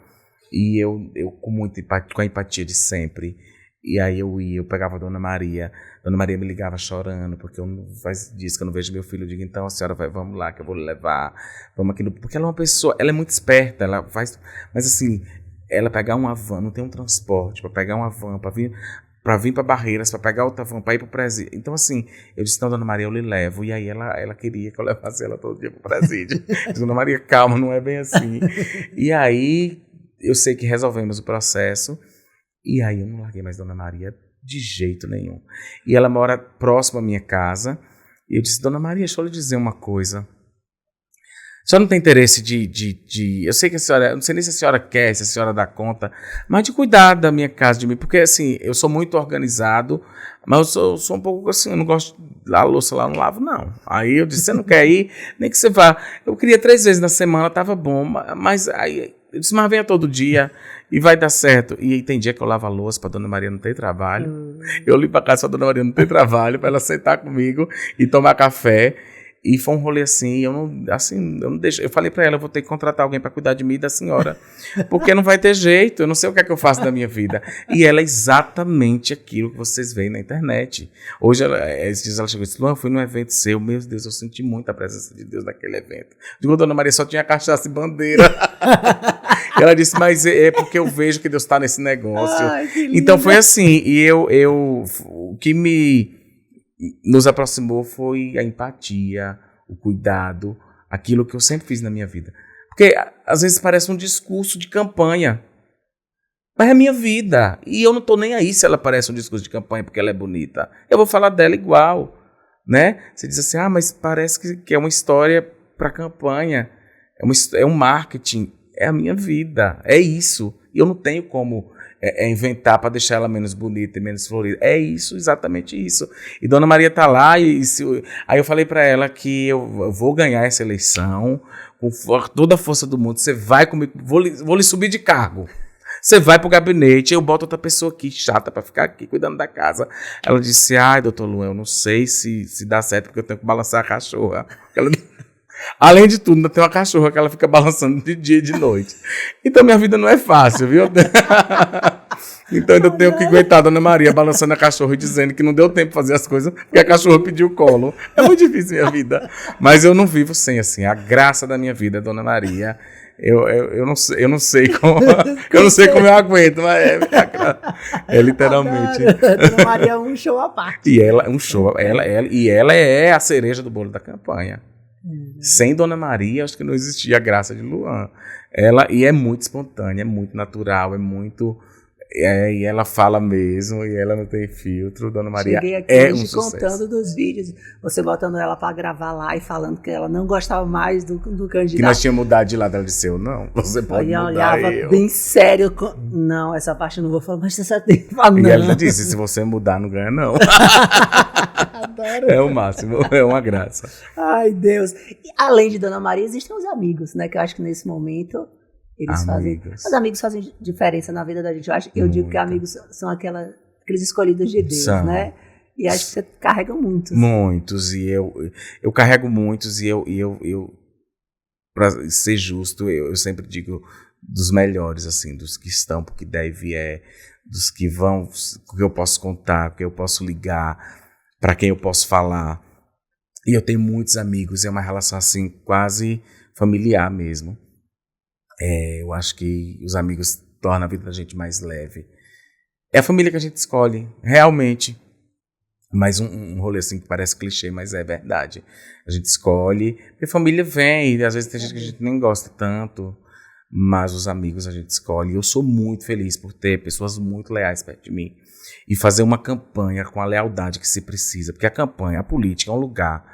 e eu com a empatia de sempre, E aí eu pegava a Dona Maria me ligava chorando, porque faz dias que eu não vejo meu filho. Eu digo, então a senhora vai, vamos lá, que eu vou lhe levar, vamos aqui. Porque ela é uma pessoa, ela é muito esperta, ela faz, mas assim, ela pegar uma van, não tem um transporte, para pegar uma van, para vir para Barreiras, para pegar outra van, para ir para o presídio. Então assim, eu disse, não, Dona Maria, eu lhe levo. E aí ela queria que eu levasse ela todo dia para o presídio. Eu disse, Dona Maria, calma, não é bem assim. E aí, eu sei que resolvemos o processo. E aí eu não larguei mais Dona Maria de jeito nenhum. E ela mora próximo à minha casa. E eu disse, Dona Maria, deixa eu lhe dizer uma coisa. A senhora não tem interesse de... Eu sei que a senhora... Eu não sei nem se a senhora quer, se a senhora dá conta, mas de cuidar da minha casa, de mim. Porque, assim, eu sou muito organizado, mas eu sou um pouco assim, eu não gosto de lavar louça lá, eu não lavo, não. Aí eu disse, você não quer ir? Nem que você vá. Eu queria 3 vezes na semana, tava bom, mas aí... Eu disse, mas venha todo dia e vai dar certo. E aí tem dia que eu lavo a louça pra Dona Maria não ter trabalho. Eu limpo a casa pra Dona Maria não ter trabalho, pra ela sentar comigo e tomar café. E foi um rolê assim, eu não deixo. Eu falei pra ela, eu vou ter que contratar alguém pra cuidar de mim e da senhora. Porque não vai ter jeito, eu não sei o que é que eu faço da minha vida. E ela é exatamente aquilo que vocês veem na internet. Hoje, esses dias ela chegou e disse, Luan, eu fui num evento seu, meu Deus, eu senti muito a presença de Deus naquele evento. Digo, Dona Maria, só tinha cachaça e bandeira. E ela disse, mas é porque eu vejo que Deus está nesse negócio. Ai, então foi assim, e o que nos aproximou foi a empatia, o cuidado, aquilo que eu sempre fiz na minha vida. Porque às vezes parece um discurso de campanha, mas é a minha vida. E eu não estou nem aí se ela parece um discurso de campanha porque ela é bonita. Eu vou falar dela igual, né? Você diz assim, mas parece que é uma história para campanha, é um marketing. É a minha vida, é isso. E eu não tenho como inventar para deixar ela menos bonita e menos florida. É isso, exatamente isso. E Dona Maria tá lá, aí eu falei para ela que eu vou ganhar essa eleição com toda a força do mundo. Você vai comigo, vou lhe subir de cargo. Você vai pro gabinete, eu boto outra pessoa aqui, chata, para ficar aqui cuidando da casa. Ela disse, doutor Luan, eu não sei se dá certo, porque eu tenho que balançar a cachorra. Além de tudo, ainda tem uma cachorra que ela fica balançando de dia e de noite. Então minha vida não é fácil, viu? Então ainda tenho que aguentar a Dona Maria balançando a cachorra e dizendo que não deu tempo de fazer as coisas, porque a cachorra pediu colo. É muito difícil minha vida. Mas eu não vivo sem, assim, a graça da minha vida é Dona Maria. Eu não sei como eu aguento, mas é literalmente. Dona Maria é um show à parte. E ela é um show, ela é a cereja do bolo da campanha. Sem Dona Maria, acho que não existia a graça de Luan. E é muito espontânea, é muito natural, é muito... e ela fala mesmo, e ela não tem filtro. Dona Maria Cheguei aqui é hoje um sucesso. Contando dos vídeos, você botando ela pra gravar lá e falando que ela não gostava mais do candidato. Que nós tínhamos mudado de lado. Ela disse, não, você pode mudar. E olhava bem sério. Não, essa parte eu não vou falar, mas você só tem que falar, não. E ela disse, se você mudar, não ganha, não. Adoro. É o máximo, é uma graça. Ai, Deus. E além de Dona Maria, existem os amigos, né? Que eu acho que nesse momento eles fazem... Os amigos fazem diferença na vida da gente. Eu digo que amigos são aqueles escolhidos de Deus, né? E acho que você carrega muitos. Muitos, e eu carrego muitos, e eu para ser justo, eu sempre digo dos melhores, assim, dos que estão, porque daí vier, dos que vão, com que eu posso contar, com que eu posso ligar, para quem eu posso falar. E eu tenho muitos amigos, é uma relação assim quase familiar mesmo. Eu acho que os amigos tornam a vida da gente mais leve. É a família que a gente escolhe, realmente. Mas um rolê assim que parece clichê, mas é verdade. A gente escolhe, porque a família vem, e às vezes tem gente que a gente nem gosta tanto, mas os amigos a gente escolhe. E eu sou muito feliz por ter pessoas muito leais perto de mim e fazer uma campanha com a lealdade que se precisa, porque a política é um lugar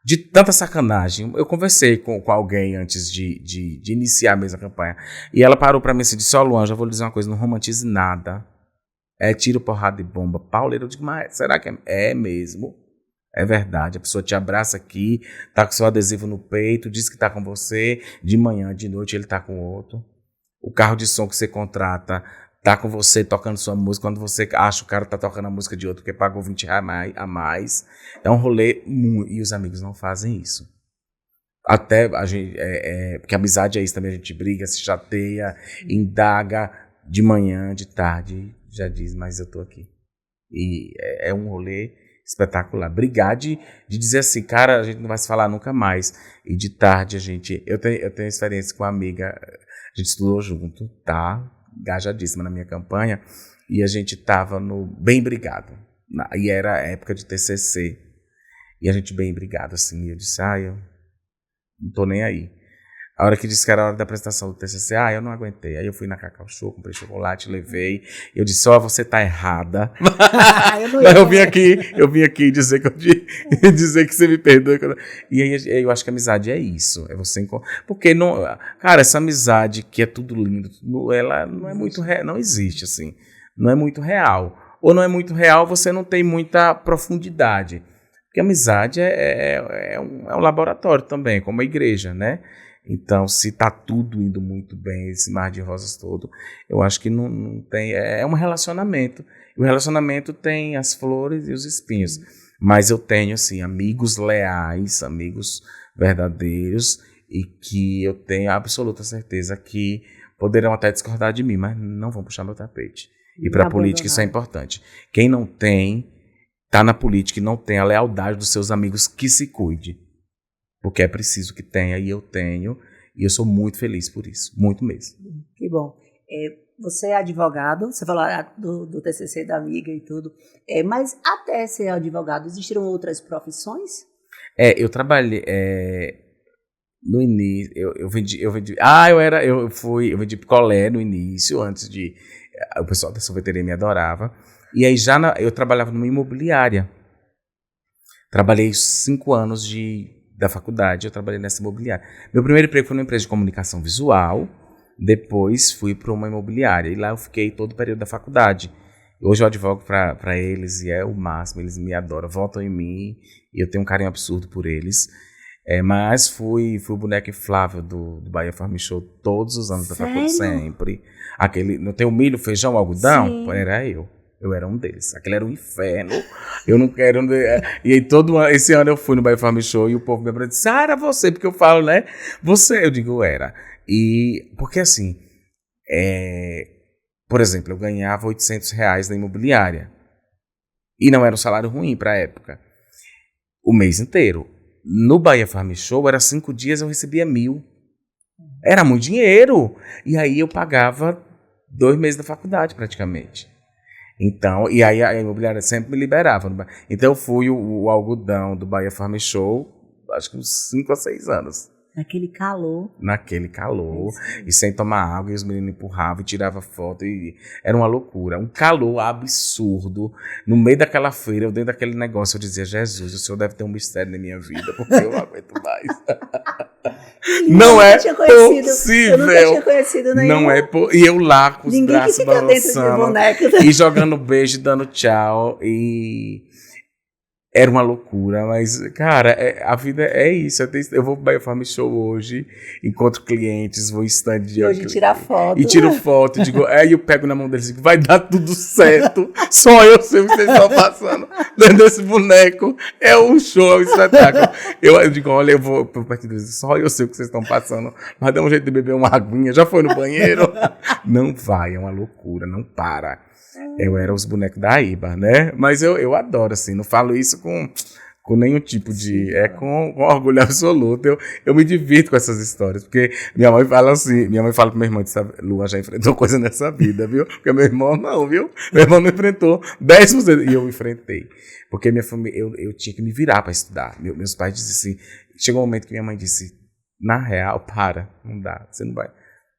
de tanta sacanagem. Eu conversei com alguém antes de iniciar mesmo a campanha, e ela parou para mim e disse, Luan, já vou lhe dizer uma coisa, não romantize nada. É tiro, porrada e bomba. Pauleiro, eu digo, mas será que é mesmo? É verdade. A pessoa te abraça aqui, tá com seu adesivo no peito, diz que tá com você, de manhã, de noite ele tá com outro. O carro de som que você contrata tá com você tocando sua música, quando você acha que o cara tá tocando a música de outro, porque pagou R$20 a mais. É um rolê muito... E os amigos não fazem isso. Até a gente... porque a amizade é isso também, a gente briga, se chateia, indaga de manhã, de tarde, já diz, mas eu tô aqui. E é um rolê espetacular. Brigar de dizer assim, cara, a gente não vai se falar nunca mais. E de tarde eu tenho experiência com uma amiga, a gente estudou junto, tá? Engajadíssima na minha campanha. E a gente tava no bem brigado. E era a época de TCC. E a gente bem brigado, assim. E eu disse, eu não tô nem aí. A hora que disse que era a hora da apresentação do TCC, eu não aguentei. Aí eu fui na Cacau Show, comprei chocolate, levei. Eu disse, você tá errada. Mas eu vim aqui dizer que dizer que você me perdoa. E aí eu acho que a amizade é isso. É você porque não, cara, essa amizade que é tudo lindo, ela não é muito não existe assim. Não é muito real. Ou não é muito real, você não tem muita profundidade. Porque a amizade é um laboratório também, como a igreja, né? Então, se tá tudo indo muito bem, esse mar de rosas todo, eu acho que não tem... É um relacionamento. E o relacionamento tem as flores e os espinhos. Mas eu tenho, assim, amigos leais, amigos verdadeiros, e que eu tenho absoluta certeza que poderão até discordar de mim, mas não vão puxar meu tapete. E para a política isso é importante. Quem não tem, tá na política e não tem a lealdade dos seus amigos, que se cuide. Porque é preciso que tenha, e eu tenho, e eu sou muito feliz por isso, muito mesmo. Que bom. Você é advogado, você falou do TCC da amiga e tudo, mas até ser advogado, existiram outras profissões? Eu trabalhei, no início, eu vendi, eu vendi picolé no início, antes de, o pessoal da sorveteria me adorava, e aí eu trabalhava numa imobiliária, trabalhei 5 anos da faculdade, eu trabalhei nessa imobiliária. Meu primeiro emprego foi numa empresa de comunicação visual, depois fui para uma imobiliária, e lá eu fiquei todo o período da faculdade. Hoje eu advogo para eles, e é o máximo, eles me adoram, votam em mim, e eu tenho um carinho absurdo por eles. Mas fui o boneco inflável do Bahia Farm Show todos os anos da faculdade, sempre. Não tem o milho, feijão, algodão? Sim. Era eu. Eu era um deles. Aquele era um inferno. Eu não quero... E aí, esse ano eu fui no Bahia Farm Show e o povo me abraçou e disse, era você, porque eu falo, né? Você. Eu digo, era. E, porque assim, por exemplo, eu ganhava R$800 na imobiliária. E não era um salário ruim pra época. O mês inteiro. No Bahia Farm Show, era 5 dias, eu recebia 1.000. Era muito dinheiro. E aí eu pagava 2 meses da faculdade, praticamente. Então, e aí a imobiliária sempre me liberava. Então eu fui o algodão do Bahia Farm Show, acho que uns 5 a 6 anos. Naquele calor. E sem tomar água, e os meninos empurravam e tiravam foto. E era uma loucura. Um calor absurdo. No meio daquela feira, eu dentro daquele negócio, eu dizia, Jesus, o Senhor deve ter um mistério na minha vida, porque eu não aguento mais. Não é possível. Eu nunca tinha conhecido nenhum. Não é E eu lá com os ninguém braços que fica balançando. Dentro de boneco. E jogando beijo, dando tchau. E... era uma loucura, mas, cara, a vida é isso. Eu vou pro Bahia Farm Show hoje, encontro clientes, vou em stand de... Hoje tirar foto. E tiro foto, digo, aí eu pego na mão deles e digo, vai dar tudo certo. Só eu sei o que vocês estão passando dentro desse boneco. É um show, é um espetáculo. Eu digo, olha, eu vou pro partido deles, só eu sei o que vocês estão passando. Mas dá um jeito de beber uma aguinha, já foi no banheiro? Não vai, é uma loucura, não para. Eu era os bonecos da Iba, né? Mas eu adoro, assim, não falo isso com nenhum tipo de... com orgulho absoluto. Eu me divirto com essas histórias, porque minha mãe fala pro meu irmão, disse, Lua já enfrentou coisa nessa vida, viu? Porque meu irmão não, viu? Meu irmão não enfrentou 10%, e eu enfrentei. Porque minha família, eu tinha que me virar para estudar. Meus pais diziam assim, chegou um momento que minha mãe disse, na real, não dá, você não vai,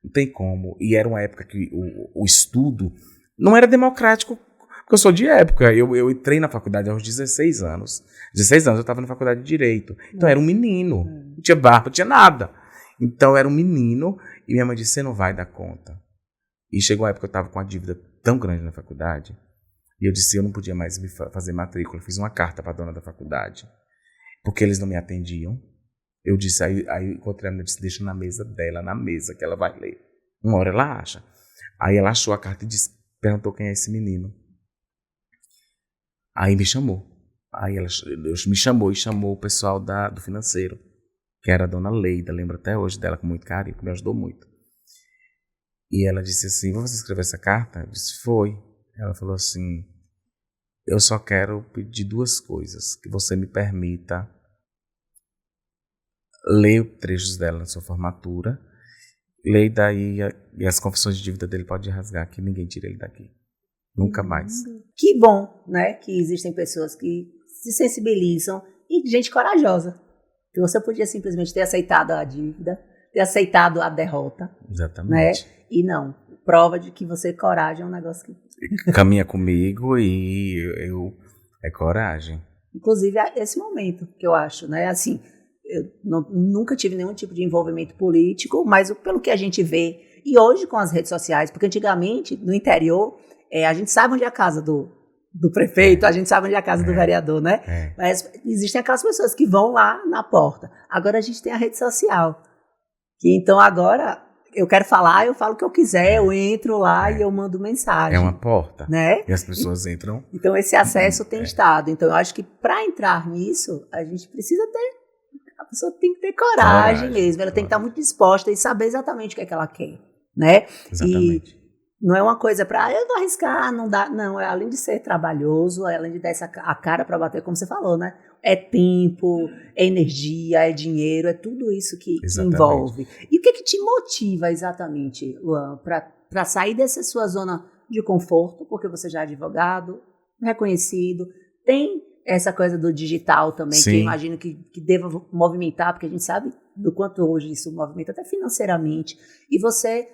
não tem como. E era uma época que o estudo não era democrático, porque eu sou de época. Eu entrei na faculdade aos 16 anos. 16 anos eu estava na faculdade de Direito. Então eu era um menino. Não tinha barba, não tinha nada. Então eu era um menino e minha mãe disse, você não vai dar conta. E chegou uma época que eu estava com uma dívida tão grande na faculdade. E eu disse, eu não podia mais fazer matrícula. Eu fiz uma carta para a dona da faculdade. Porque eles não me atendiam. Eu disse, aí eu encontrei a menina, disse, deixa na mesa dela, na mesa, que ela vai ler. Uma hora ela acha. Aí ela achou a carta e disse, perguntou quem é esse menino. Aí me chamou. Aí ela me chamou e chamou o pessoal do financeiro, que era a dona Leida, lembro até hoje dela com muito carinho, que me ajudou muito. E ela disse assim, você escreveu essa carta? Eu disse, foi. Ela falou assim, eu só quero pedir 2 coisas, que você me permita ler trechos dela na sua formatura, ler daí e as confissões de dívida dele pode rasgar, que ninguém tira ele daqui. Nunca mais. Que bom, né, que existem pessoas que se sensibilizam e gente corajosa. Que você podia simplesmente ter aceitado a dívida, ter aceitado a derrota. Exatamente. Né? E não, prova de que você coragem é um negócio que... Caminha comigo e é coragem. Inclusive, é esse momento que eu acho, né, assim, eu nunca tive nenhum tipo de envolvimento político, mas pelo que a gente vê, e hoje com as redes sociais, porque antigamente, no interior, a gente sabe onde é a casa do prefeito, a gente sabe onde é a casa do vereador, né? Mas existem aquelas pessoas que vão lá na porta. Agora a gente tem a rede social. Que então agora eu quero falar, eu falo o que eu quiser, eu entro lá e eu mando mensagem. É uma porta. Né? E as pessoas entram. Então esse acesso tem estado. Então eu acho que para entrar nisso, a gente precisa ter. A pessoa tem que ter coragem mesmo. Ela tem que estar muito disposta e saber exatamente o que é que ela quer. Né? Exatamente. E não é uma coisa para eu vou arriscar, não dá. Não, além de ser trabalhoso, além de dar a cara para bater, como você falou, né? É tempo, é energia, é dinheiro, é tudo isso que envolve. E o que te motiva exatamente, Luan, para sair dessa sua zona de conforto, porque você já é advogado, reconhecido, tem essa coisa do digital também, Sim. que eu imagino que deva movimentar, porque a gente sabe do quanto hoje isso movimenta, até financeiramente, e você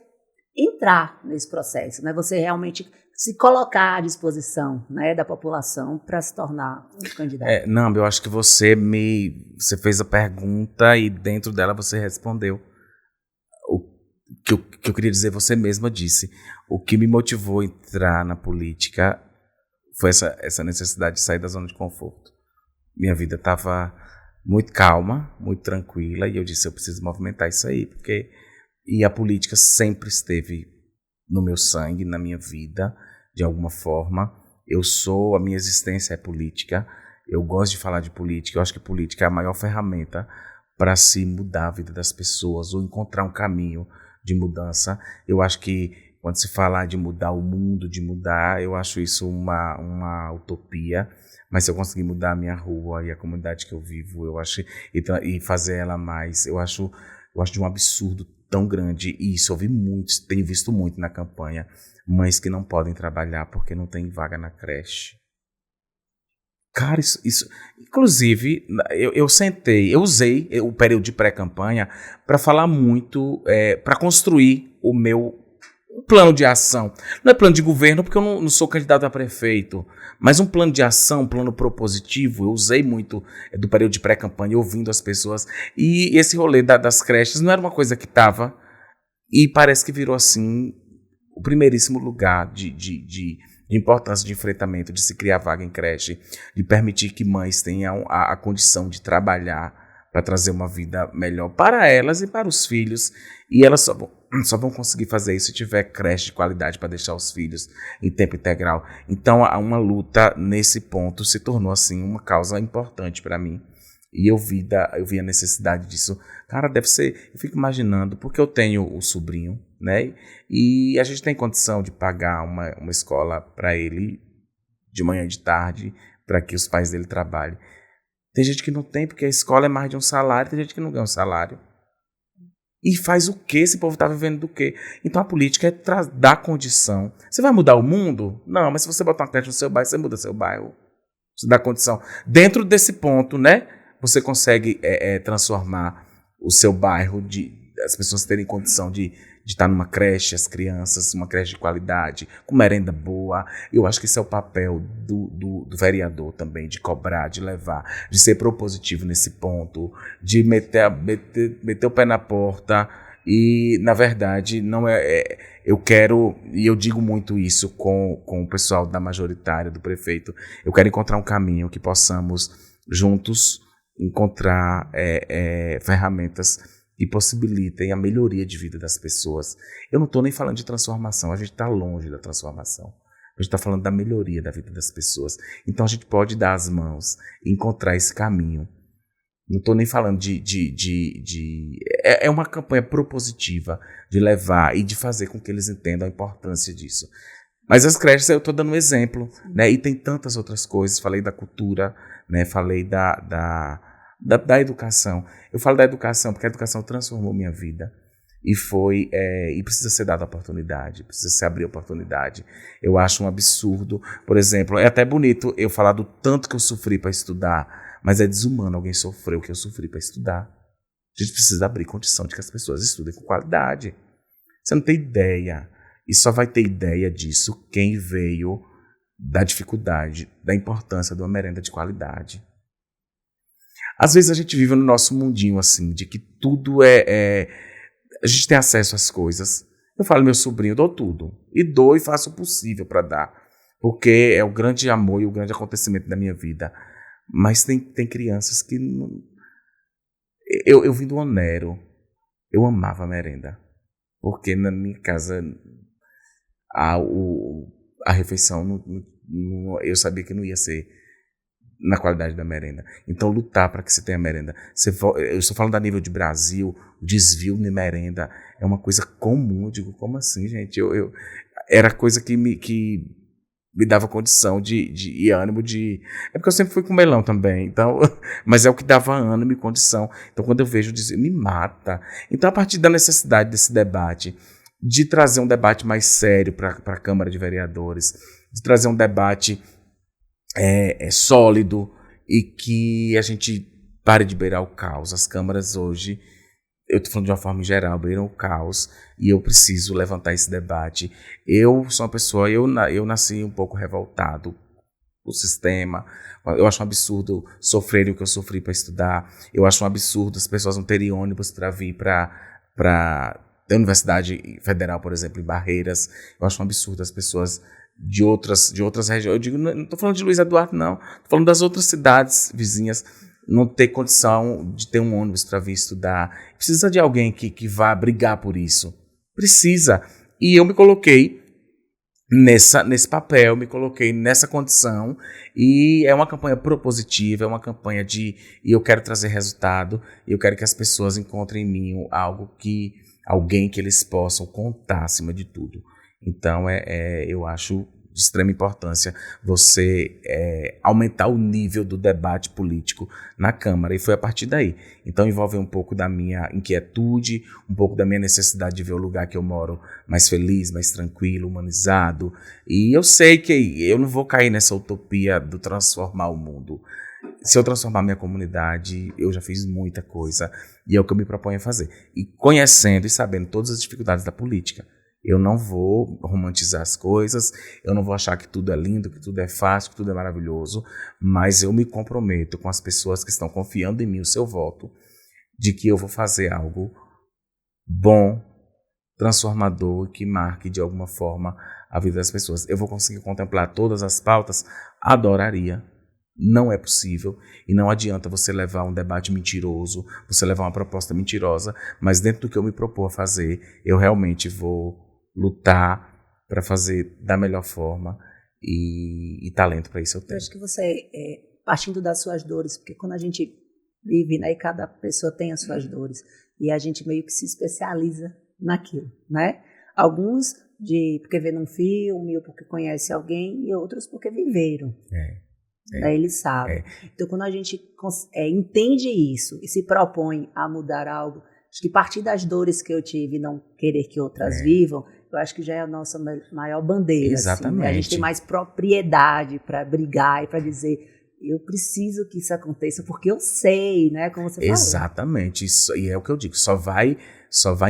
entrar nesse processo, né? Você realmente se colocar à disposição, né, da população para se tornar um candidato. Não, eu acho que você fez a pergunta e dentro dela você respondeu. O que eu queria dizer, você mesma disse. O que me motivou a entrar na política foi essa necessidade de sair da zona de conforto. Minha vida estava muito calma, muito tranquila, e eu disse, eu preciso movimentar isso aí, e a política sempre esteve no meu sangue, na minha vida, de alguma forma. A minha existência é política, eu gosto de falar de política, eu acho que política é a maior ferramenta para se mudar a vida das pessoas, ou encontrar um caminho de mudança. Eu acho que quando se fala de mudar o mundo, eu acho isso uma utopia, mas se eu conseguir mudar a minha rua e a comunidade que eu vivo, eu acho, e fazer ela mais, eu acho de um absurdo tão grande, e isso eu tenho visto muito na campanha, mães que não podem trabalhar porque não tem vaga na creche. Cara, isso inclusive, eu usei o período de pré-campanha para falar muito, para construir o meu plano de ação. Não é plano de governo, porque eu não sou candidato a prefeito, mas um plano de ação, um plano propositivo. Eu usei muito do período de pré-campanha, ouvindo as pessoas. E esse rolê das creches não era uma coisa que estava, e parece que virou assim o primeiríssimo lugar de importância de enfrentamento, de se criar vaga em creche, de permitir que mães tenham a condição de trabalhar para trazer uma vida melhor para elas e para os filhos. E elas só vão conseguir fazer isso se tiver creche de qualidade para deixar os filhos em tempo integral. Então, uma luta nesse ponto se tornou assim uma causa importante para mim. E eu vi a necessidade disso. Cara, deve ser... Eu fico imaginando, porque eu tenho o sobrinho, né? E a gente tem condição de pagar uma escola para ele de manhã e de tarde, para que os pais dele trabalhem. Tem gente que não tem, porque a escola é mais de um salário, tem gente que não ganha um salário. E faz o quê? Esse povo está vivendo do quê? Então a política é dar condição. Você vai mudar o mundo? Não, mas se você botar uma creche no seu bairro, você muda seu bairro. Você dá condição. Dentro desse ponto, né? Você consegue transformar o seu bairro, as pessoas terem condição de estar numa creche, as crianças, uma creche de qualidade, com merenda boa. Eu acho que esse é o papel do vereador também, de cobrar, de levar, de ser propositivo nesse ponto, de meter o pé na porta. E, na verdade, não eu quero, e eu digo muito isso com o pessoal da majoritária, do prefeito, eu quero encontrar um caminho que possamos, juntos, encontrar ferramentas que possibilitem a melhoria de vida das pessoas. Eu não estou nem falando de transformação, a gente está longe da transformação. A gente está falando da melhoria da vida das pessoas. Então a gente pode dar as mãos e encontrar esse caminho. Não estou nem falando é uma campanha propositiva de levar e de fazer com que eles entendam a importância disso. Mas as creches eu estou dando um exemplo, né? E tem tantas outras coisas. Falei da cultura, né? Falei da educação. Eu falo da educação porque a educação transformou minha vida. E precisa ser dada oportunidade, precisa se abrir oportunidade. Eu acho um absurdo, por exemplo, é até bonito eu falar do tanto que eu sofri para estudar, mas é desumano alguém sofrer o que eu sofri para estudar. A gente precisa abrir condição de que as pessoas estudem com qualidade. Você não tem ideia, e só vai ter ideia disso quem veio da dificuldade, da importância de uma merenda de qualidade. Às vezes a gente vive no nosso mundinho assim, de que tudo a gente tem acesso às coisas. Eu falo, meu sobrinho, eu dou tudo. E dou e faço o possível para dar. Porque é o grande amor e o grande acontecimento da minha vida. Mas tem crianças que não... Eu vim do Onero. Eu amava a merenda. Porque na minha casa a refeição eu sabia que não ia ser na qualidade da merenda. Então, lutar para que você tenha merenda. Eu estou falando a nível de Brasil, o desvio de merenda é uma coisa comum. Eu digo, como assim, gente? Era coisa que me dava condição e ânimo de... É porque eu sempre fui com melão também, então, mas é o que dava ânimo e condição. Então, quando eu vejo o desvio, me mata. Então, a partir da necessidade desse debate, de trazer um debate mais sério para a Câmara de Vereadores, de trazer um debate sólido e que a gente pare de beirar o caos. As câmaras hoje, eu estou falando de uma forma geral, beiram o caos e eu preciso levantar esse debate. Eu sou uma pessoa, eu nasci um pouco revoltado com o sistema. Eu acho um absurdo sofrerem o que eu sofri para estudar. Eu acho um absurdo as pessoas não terem ônibus para vir para a Universidade Federal, por exemplo, em Barreiras. Eu acho um absurdo as pessoas de outras regiões. Eu digo, não estou falando de Luiz Eduardo, não. Estou falando das outras cidades vizinhas não ter condição de ter um ônibus para vir estudar. Precisa de alguém que vá brigar por isso. Precisa. E eu me coloquei nesse papel, me coloquei nessa condição, e é uma campanha propositiva, é uma campanha e eu quero trazer resultado, e eu quero que as pessoas encontrem em mim alguém que eles possam contar acima de tudo. Então, eu acho de extrema importância você aumentar o nível do debate político na Câmara, e foi a partir daí. Então, envolve um pouco da minha inquietude, um pouco da minha necessidade de ver o lugar que eu moro mais feliz, mais tranquilo, humanizado, e eu sei que eu não vou cair nessa utopia do transformar o mundo. Se eu transformar minha comunidade, eu já fiz muita coisa, e é o que eu me proponho a fazer. E conhecendo e sabendo todas as dificuldades da política, eu não vou romantizar as coisas, eu não vou achar que tudo é lindo, que tudo é fácil, que tudo é maravilhoso, mas eu me comprometo com as pessoas que estão confiando em mim o seu voto, de que eu vou fazer algo bom, transformador, que marque de alguma forma a vida das pessoas. Eu vou conseguir contemplar todas as pautas? Adoraria. Não é possível, e não adianta você levar um debate mentiroso, você levar uma proposta mentirosa, mas dentro do que eu me propor a fazer, eu realmente vou lutar para fazer da melhor forma, e talento para isso eu tenho. Eu acho que você, partindo das suas dores, porque quando a gente vive, né, e cada pessoa tem as suas dores, e a gente meio que se especializa naquilo, né? Alguns porque vê num filme, ou porque conhece alguém, e outros porque viveram. Daí eles sabem. Então, quando a gente entende isso e se propõe a mudar algo, acho que partir das dores que eu tive e não querer que outras vivam, eu acho que já é a nossa maior bandeira. Exatamente. Assim, né? A gente tem mais propriedade para brigar e para dizer, eu preciso que isso aconteça porque eu sei, né? Como você falou. Exatamente. Isso, e é o que eu digo, só vai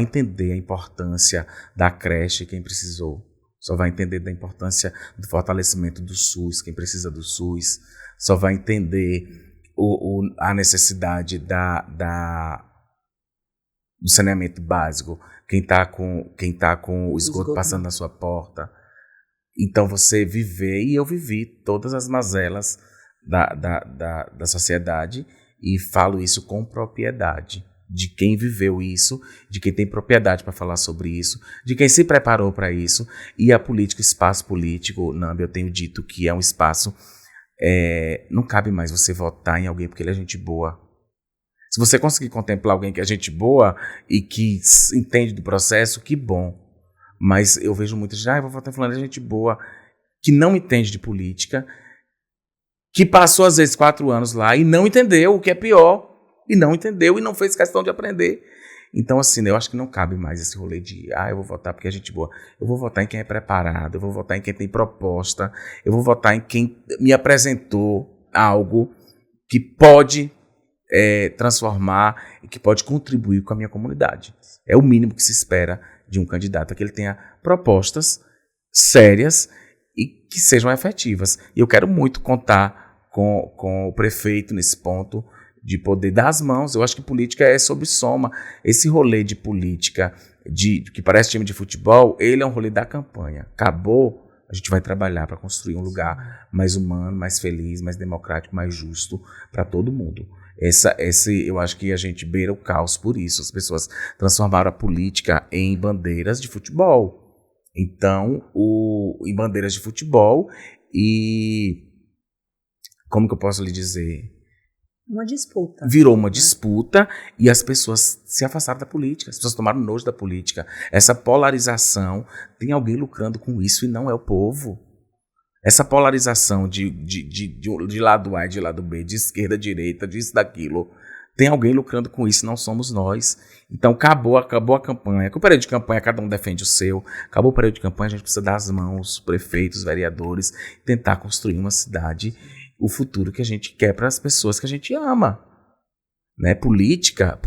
entender a importância da creche quem precisou. Só vai entender da importância do fortalecimento do SUS, quem precisa do SUS. Só vai entender a necessidade do saneamento básico, quem está com o esgoto passando na sua porta. Então, você viver, e eu vivi todas as mazelas da sociedade, e falo isso com propriedade. De quem viveu isso, de quem tem propriedade para falar sobre isso, de quem se preparou para isso. E a política, espaço político, Nambi, eu tenho dito que é um espaço, não cabe mais você votar em alguém porque ele é gente boa. Se você conseguir contemplar alguém que é gente boa e que entende do processo, que bom. Mas eu vejo muita gente, eu vou votar em fulano, gente boa, que não entende de política, que passou às vezes 4 anos lá e não entendeu, o que é pior, e não entendeu e não fez questão de aprender. Então, assim, eu acho que não cabe mais esse rolê de, eu vou votar porque é gente boa. Eu vou votar em quem é preparado, eu vou votar em quem tem proposta, eu vou votar em quem me apresentou algo que pode transformar e que pode contribuir com a minha comunidade. É o mínimo que se espera de um candidato, que ele tenha propostas sérias e que sejam efetivas. E eu quero muito contar com o prefeito nesse ponto, de poder dar as mãos. Eu acho que política é sob soma. Esse rolê de política, que parece time de futebol, ele é um rolê da campanha. Acabou, a gente vai trabalhar para construir um lugar mais humano, mais feliz, mais democrático, mais justo para todo mundo. Eu acho que a gente beira o caos por isso. As pessoas transformaram a política em bandeiras de futebol. Então, em bandeiras de futebol e... Como que eu posso lhe dizer? Uma disputa. Virou uma disputa e as pessoas se afastaram da política. As pessoas tomaram nojo da política. Essa polarização, tem alguém lucrando com isso e não é o povo. Essa polarização de lado A e de lado B, de esquerda, direita, disso, daquilo, tem alguém lucrando com isso, não somos nós. Então acabou a campanha. Com o período de campanha, cada um defende o seu. Acabou o período de campanha, a gente precisa dar as mãos, prefeitos, vereadores, tentar construir uma cidade, o futuro que a gente quer para as pessoas que a gente ama. Né? Política,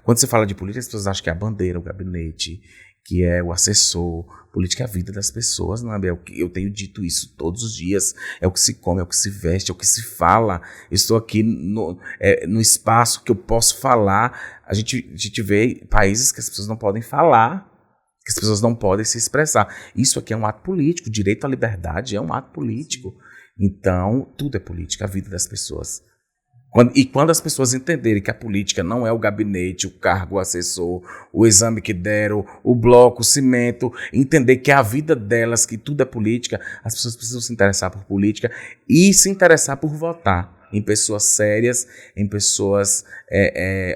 quando você fala de política, as pessoas acham que é a bandeira, o gabinete, que é o assessor. Política é a vida das pessoas, não é? Eu tenho dito isso todos os dias. É o que se come, é o que se veste, é o que se fala. Eu estou aqui no espaço que eu posso falar. A gente vê países que as pessoas não podem falar, que as pessoas não podem se expressar. Isso aqui é um ato político. O direito à liberdade é um ato político. Então, tudo é política, a vida das pessoas. Quando as pessoas entenderem que a política não é o gabinete, o cargo, o assessor, o exame que deram, o bloco, o cimento, entender que é a vida delas, que tudo é política, as pessoas precisam se interessar por política e se interessar por votar em pessoas sérias, em pessoas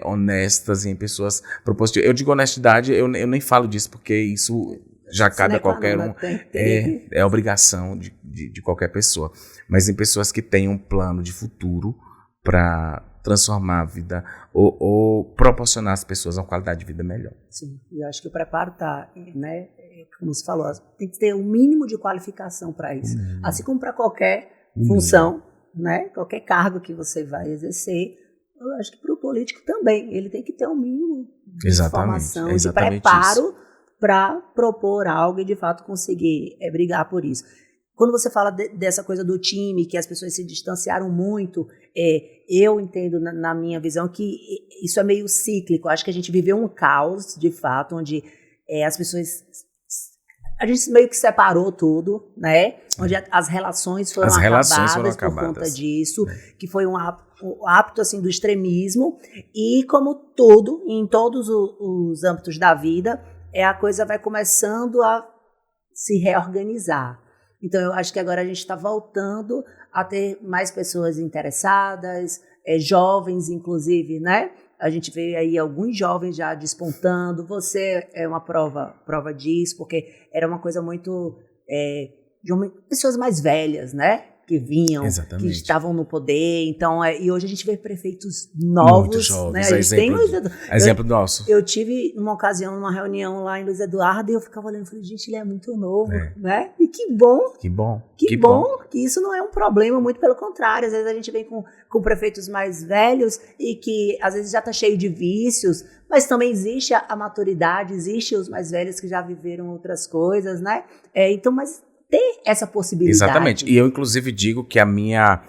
honestas, em pessoas propositivas. Eu digo honestidade, eu nem falo disso porque isso já cabe a qualquer um. É obrigação de qualquer pessoa. Mas em pessoas que têm um plano de futuro para transformar a vida ou proporcionar às pessoas uma qualidade de vida melhor. Sim, eu acho que o preparo está, né, como você falou, tem que ter um mínimo de qualificação para isso. Assim como para qualquer função, né, qualquer cargo que você vai exercer, eu acho que para o político também, ele tem que ter um mínimo de formação, de preparo para propor algo e de fato conseguir brigar por isso. Quando você fala dessa coisa do time, que as pessoas se distanciaram muito, eu entendo na minha visão que isso é meio cíclico. Acho que a gente viveu um caos, de fato, onde as pessoas... A gente meio que separou tudo, né? Onde as relações foram acabadas por conta disso, que foi um hábito assim, do extremismo. E como tudo, em todos os âmbitos da vida, a coisa vai começando a se reorganizar. Então, eu acho que agora a gente está voltando a ter mais pessoas interessadas, jovens, inclusive, né? A gente vê aí alguns jovens já despontando. Você é uma prova disso, porque era uma coisa muito de pessoas mais velhas, né? Que vinham, exatamente, que estavam no poder. Então, e hoje a gente vê prefeitos novos. Muito jovens, né? Exemplo nosso. Eu tive uma ocasião, numa reunião lá em Luiz Eduardo, e eu ficava olhando e falei, gente, ele é muito novo, né? E que bom. Que bom que isso não é um problema, muito pelo contrário. Às vezes a gente vem com prefeitos mais velhos e que às vezes já está cheio de vícios, mas também existe a maturidade, existe os mais velhos que já viveram outras coisas, né? Então, mas ter essa possibilidade. Exatamente. E eu, inclusive, digo que a minha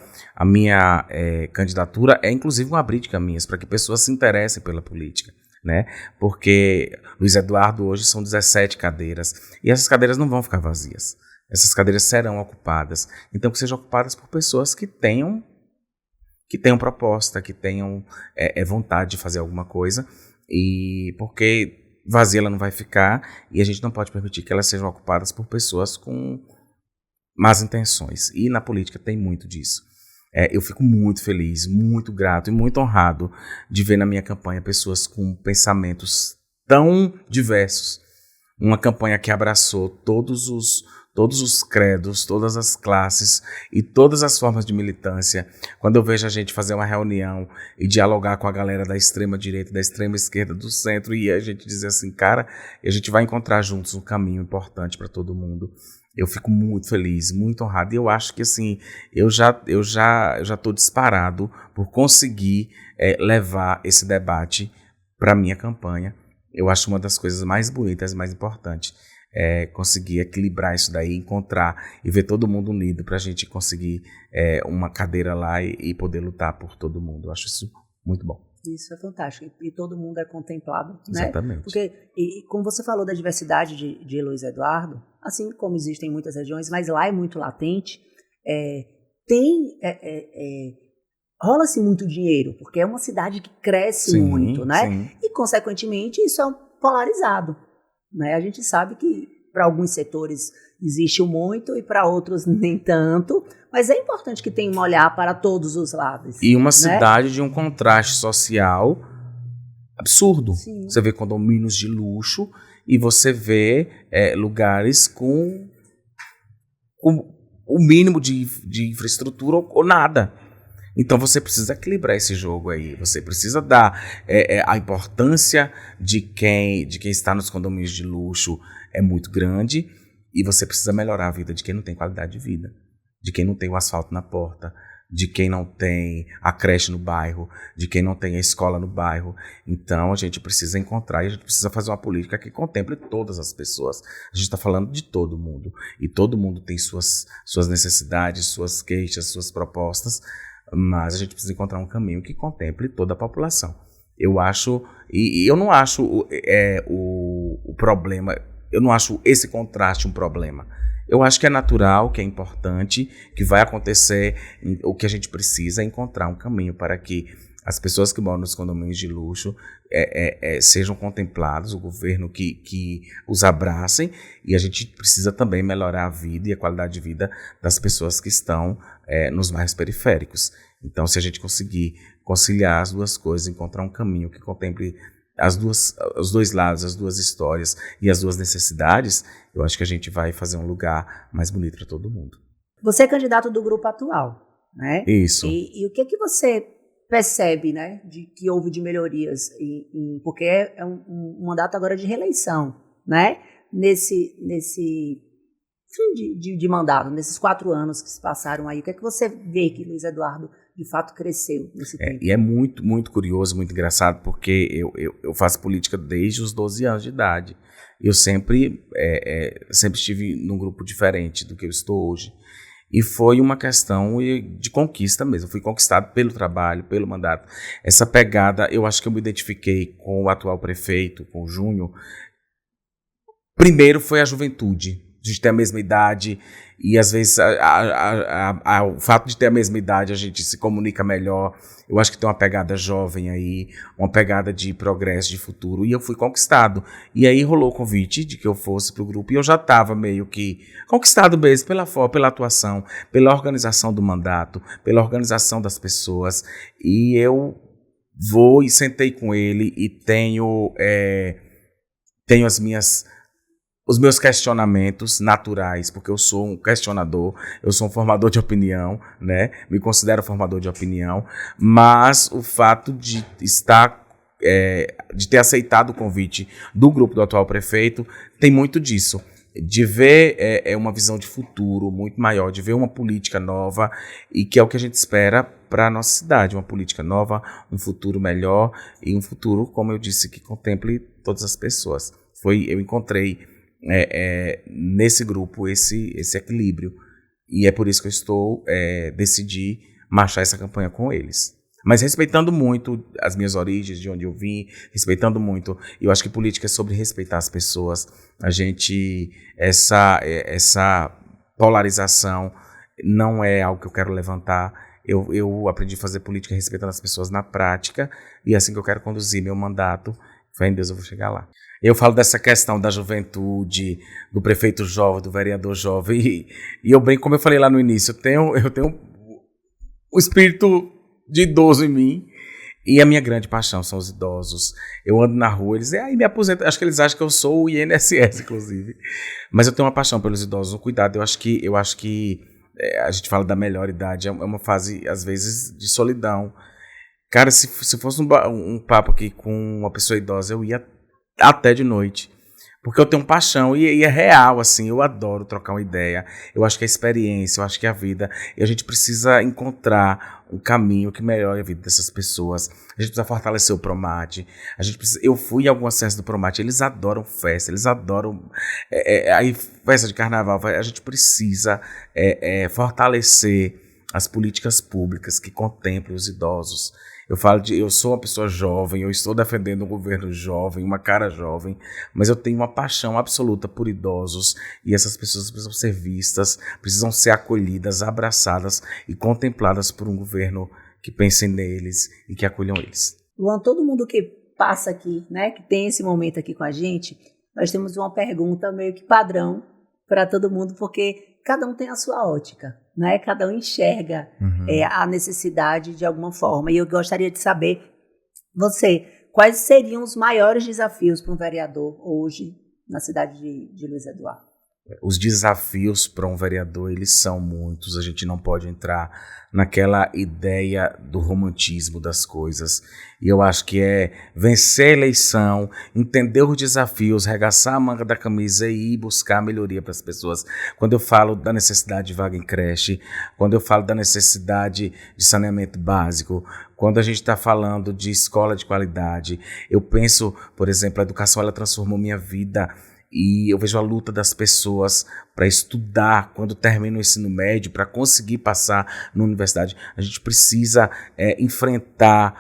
candidatura é, inclusive, um abrir de caminhos para que pessoas se interessem pela política, né? Porque Luiz Eduardo hoje são 17 cadeiras e essas cadeiras não vão ficar vazias. Essas cadeiras serão ocupadas. Então, que sejam ocupadas por pessoas que tenham proposta, que tenham vontade de fazer alguma coisa, e porque vazia ela não vai ficar, e a gente não pode permitir que elas sejam ocupadas por pessoas com más intenções. E na política tem muito disso. Eu fico muito feliz, muito grato e muito honrado de ver na minha campanha pessoas com pensamentos tão diversos, uma campanha que abraçou todos os credos, todas as classes e todas as formas de militância. Quando eu vejo a gente fazer uma reunião e dialogar com a galera da extrema direita, da extrema esquerda, do centro, e a gente dizer assim, cara, a gente vai encontrar juntos um caminho importante para todo mundo. Eu fico muito feliz, muito honrado. E eu acho que assim, eu já estou disparado por conseguir levar esse debate para a minha campanha. Eu acho uma das coisas mais bonitas, mais importantes, conseguir equilibrar isso daí, encontrar e ver todo mundo unido para a gente conseguir uma cadeira lá e poder lutar por todo mundo. Eu acho isso muito bom. Isso é fantástico. E todo mundo é contemplado, né? Exatamente. Porque, como você falou da diversidade de Luiz Eduardo, assim como existem em muitas regiões, mas lá é muito latente, rola-se muito dinheiro, porque é uma cidade que cresce muito, né? Sim. E, consequentemente, isso é polarizado, né? A gente sabe que para alguns setores existe muito e para outros nem tanto, mas é importante que tenha um olhar para todos os lados. E uma né? cidade de um contraste social absurdo. Sim. Você vê condomínios de luxo e você vê lugares com o mínimo de infraestrutura ou nada. Então você precisa equilibrar esse jogo aí. Você precisa dar a importância de quem está nos condomínios de luxo é muito grande, e você precisa melhorar a vida de quem não tem qualidade de vida, de quem não tem o asfalto na porta, de quem não tem a creche no bairro, de quem não tem a escola no bairro. Então a gente precisa encontrar e a gente precisa fazer uma política que contemple todas as pessoas. A gente está falando de todo mundo, e todo mundo tem suas necessidades, suas queixas, suas propostas, mas a gente precisa encontrar um caminho que contemple toda a população. Eu acho, e eu não acho o problema, eu não acho esse contraste um problema. Eu acho que é natural, que é importante, que vai acontecer. O que a gente precisa é encontrar um caminho para que as pessoas que moram nos condomínios de luxo sejam contemplados, o governo que os abracem, e a gente precisa também melhorar a vida e a qualidade de vida das pessoas que estão nos bairros periféricos. Então, se a gente conseguir conciliar as duas coisas, encontrar um caminho que contemple os dois lados, as duas histórias e as duas necessidades, eu acho que a gente vai fazer um lugar mais bonito para todo mundo. Você é candidato do grupo atual, né? Isso. E o que você percebe, né, de que houve de melhorias, porque é um mandato agora de reeleição, né? Nesse fim de mandato, nesses 4 anos que se passaram aí, o que é que você vê que Luiz Eduardo de fato cresceu nesse tempo? E é muito, muito curioso, muito engraçado, porque eu faço política desde os 12 anos de idade. Eu sempre estive num grupo diferente do que eu estou hoje. E foi uma questão de conquista mesmo. Eu fui conquistado pelo trabalho, pelo mandato. Essa pegada, eu acho que eu me identifiquei com o atual prefeito, com o Júnior. Primeiro foi a juventude. A gente ter a mesma idade, e às vezes o fato de ter a mesma idade a gente se comunica melhor. Eu acho que tem uma pegada jovem aí, uma pegada de progresso, de futuro, e eu fui conquistado. E aí rolou o convite de que eu fosse pro grupo, e eu já estava meio que conquistado mesmo pela atuação, pela organização do mandato, pela organização das pessoas. E eu vou e sentei com ele e tenho os meus questionamentos naturais, porque eu sou um questionador, eu sou um formador de opinião, né? Me considero formador de opinião, mas o fato de de ter aceitado o convite do grupo do atual prefeito tem muito disso, de ver uma visão de futuro muito maior, de ver uma política nova, e que é o que a gente espera para a nossa cidade, uma política nova, um futuro melhor, e um futuro, como eu disse, que contemple todas as pessoas. Eu encontrei nesse grupo esse equilíbrio, e é por isso que eu decidi marchar essa campanha com eles, mas respeitando muito as minhas origens, de onde eu vim, respeitando muito. Eu acho que política é sobre respeitar as pessoas. Essa polarização não é algo que eu quero levantar. Eu aprendi a fazer política respeitando as pessoas na prática, e é assim que eu quero conduzir meu mandato. Fé em Deus, eu vou chegar lá. Eu falo dessa questão da juventude, do prefeito jovem, do vereador jovem, e eu brinco, como eu falei lá no início, eu tenho um espírito de idoso em mim, E a minha grande paixão são os idosos. Eu ando na rua, eles aí me aposentam. Acho que eles acham que eu sou o INSS, inclusive. Mas eu tenho uma paixão pelos idosos, um cuidado. Eu acho que a gente fala da melhor idade, é uma fase, às vezes, de solidão. Cara, se fosse um papo aqui com uma pessoa idosa, eu ia até de noite. Porque eu tenho paixão e é real, assim, eu adoro trocar uma ideia. Eu acho que a experiência, eu acho que a vida, e a gente precisa encontrar um caminho que melhore a vida dessas pessoas. A gente precisa fortalecer o Promate. Eu fui em algumas festas do Promate, eles adoram festa, eles adoram aí festa de carnaval. A gente precisa fortalecer as políticas públicas que contemplem os idosos. Eu sou uma pessoa jovem, eu estou defendendo um governo jovem, uma cara jovem, mas eu tenho uma paixão absoluta por idosos e essas pessoas precisam ser vistas, precisam ser acolhidas, abraçadas e contempladas por um governo que pense neles e que acolham eles. Luan, todo mundo que passa aqui, né, que tem esse momento aqui com a gente, nós temos uma pergunta meio que padrão para todo mundo, porque cada um tem a sua ótica, né? Cada um enxerga a necessidade de alguma forma. E eu gostaria de saber, quais seriam os maiores desafios para um vereador hoje na cidade de Luiz Eduardo? Os desafios para um vereador, eles são muitos. A gente não pode entrar naquela ideia do romantismo das coisas. E eu acho que é vencer a eleição, entender os desafios, regaçar a manga da camisa e ir buscar melhoria para as pessoas. Quando eu falo da necessidade de vaga em creche, quando eu falo da necessidade de saneamento básico, quando a gente está falando de escola de qualidade, eu penso, por exemplo, a educação ela transformou minha vida. E eu vejo a luta das pessoas para estudar quando termina o ensino médio, para conseguir passar na universidade. A gente precisa enfrentar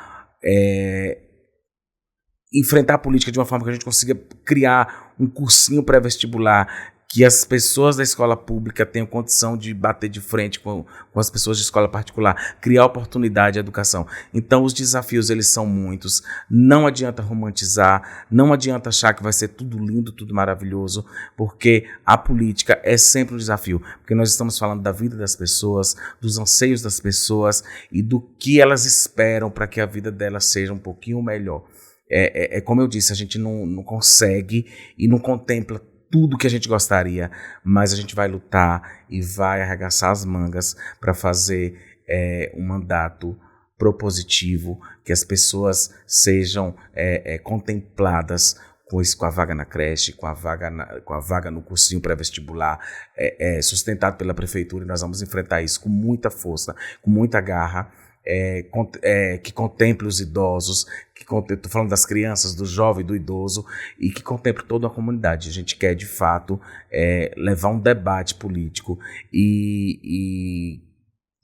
a política de uma forma que a gente consiga criar um cursinho pré-vestibular, que as pessoas da escola pública tenham condição de bater de frente com as pessoas de escola particular, criar oportunidade à educação. Então os desafios eles são muitos, não adianta romantizar, não adianta achar que vai ser tudo lindo, tudo maravilhoso, porque a política é sempre um desafio, porque nós estamos falando da vida das pessoas, dos anseios das pessoas e do que elas esperam para que a vida delas seja um pouquinho melhor. Como eu disse, a gente não consegue e não contempla tudo que a gente gostaria, mas a gente vai lutar e vai arregaçar as mangas para fazer um mandato propositivo, que as pessoas sejam contempladas com a vaga na creche, com a vaga no cursinho pré-vestibular, sustentado pela prefeitura, e nós vamos enfrentar isso com muita força, com muita garra, que contemple os idosos, estou falando das crianças, do jovem, do idoso, e que contemple toda a comunidade. A gente quer, de fato, levar um debate político e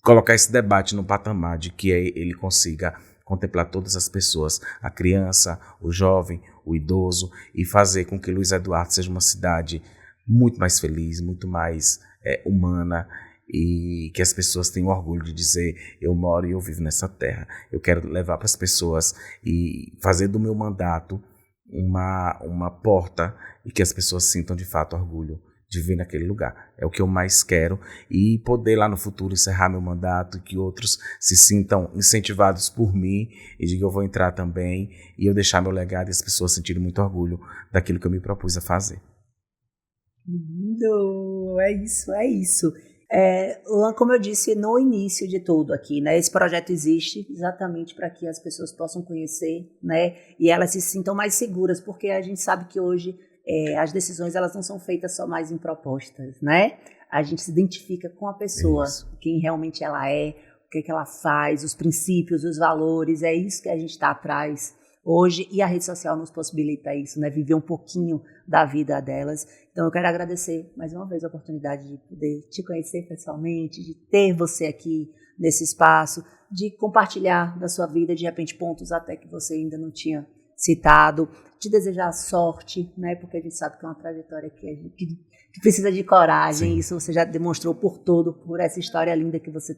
colocar esse debate no patamar de que ele consiga contemplar todas as pessoas, a criança, o jovem, o idoso, e fazer com que Luiz Eduardo seja uma cidade muito mais feliz, muito mais humana, e que as pessoas tenham orgulho de dizer: eu moro e eu vivo nessa terra. Eu quero levar para as pessoas e fazer do meu mandato uma porta e que as pessoas sintam de fato orgulho de vir naquele lugar. É o que eu mais quero, e poder lá no futuro encerrar meu mandato e que outros se sintam incentivados por mim e digam: eu vou entrar também, e eu deixar meu legado e as pessoas sentirem muito orgulho daquilo que eu me propus a fazer. Lindo! É isso. Luan, como eu disse no início de tudo aqui, né, esse projeto existe exatamente para que as pessoas possam conhecer, né, e elas se sintam mais seguras, porque a gente sabe que hoje as decisões elas não são feitas só mais em propostas, né? A gente se identifica com a pessoa, quem realmente ela é, o que ela faz, os princípios, os valores, é isso que a gente está atrás hoje, e a rede social nos possibilita isso, né? Viver um pouquinho da vida delas. Então eu quero agradecer mais uma vez a oportunidade de poder te conhecer pessoalmente, de ter você aqui nesse espaço, de compartilhar da sua vida, de repente pontos até que você ainda não tinha citado, te desejar sorte, né? Porque a gente sabe que é uma trajetória que precisa de coragem. Sim. Isso você já demonstrou por essa história linda que você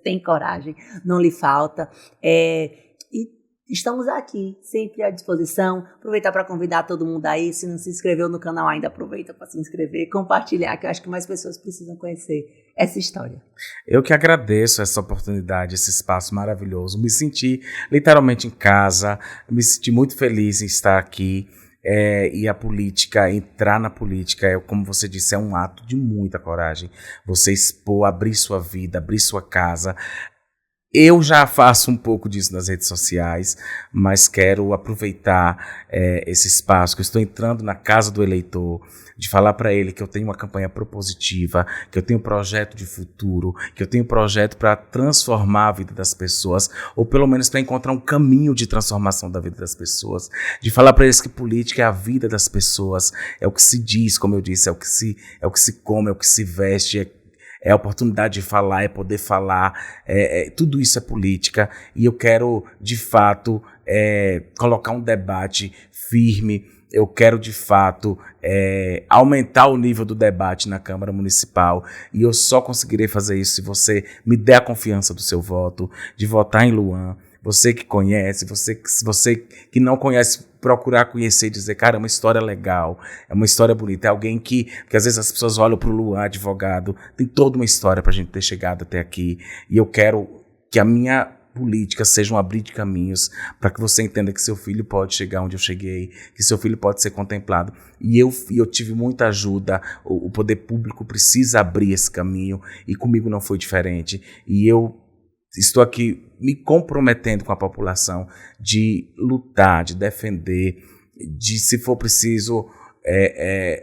tem coragem, não lhe falta. E estamos aqui, sempre à disposição. Aproveitar para convidar todo mundo aí. Se não se inscreveu no canal ainda, aproveita para se inscrever, compartilhar, que eu acho que mais pessoas precisam conhecer essa história. Eu que agradeço essa oportunidade, esse espaço maravilhoso. Me senti literalmente em casa, me senti muito feliz em estar aqui. E a política, entrar na política, como você disse, é um ato de muita coragem. Você expor, abrir sua vida, abrir sua casa. Eu já faço um pouco disso nas redes sociais, mas quero aproveitar esse espaço, que eu estou entrando na casa do eleitor, de falar para ele que eu tenho uma campanha propositiva, que eu tenho um projeto de futuro, que eu tenho um projeto para transformar a vida das pessoas, ou pelo menos para encontrar um caminho de transformação da vida das pessoas, de falar para eles que política é a vida das pessoas, é o que se diz, como eu disse, é o que se come, é o que se veste, é a oportunidade de falar, é poder falar, tudo isso é política, e eu quero, de fato, colocar um debate firme. Eu quero, de fato, aumentar o nível do debate na Câmara Municipal, e eu só conseguirei fazer isso se você me der a confiança do seu voto, de votar em Luan. Você que conhece, você que não conhece, procurar conhecer e dizer, cara, é uma história legal, é uma história bonita, é alguém porque às vezes as pessoas olham para o Luan, advogado, tem toda uma história para a gente ter chegado até aqui, e eu quero que a minha política seja um abrir de caminhos para que você entenda que seu filho pode chegar onde eu cheguei, que seu filho pode ser contemplado. E eu tive muita ajuda, o poder público precisa abrir esse caminho, e comigo não foi diferente. E eu estou aqui me comprometendo com a população de lutar, de defender, de, se for preciso,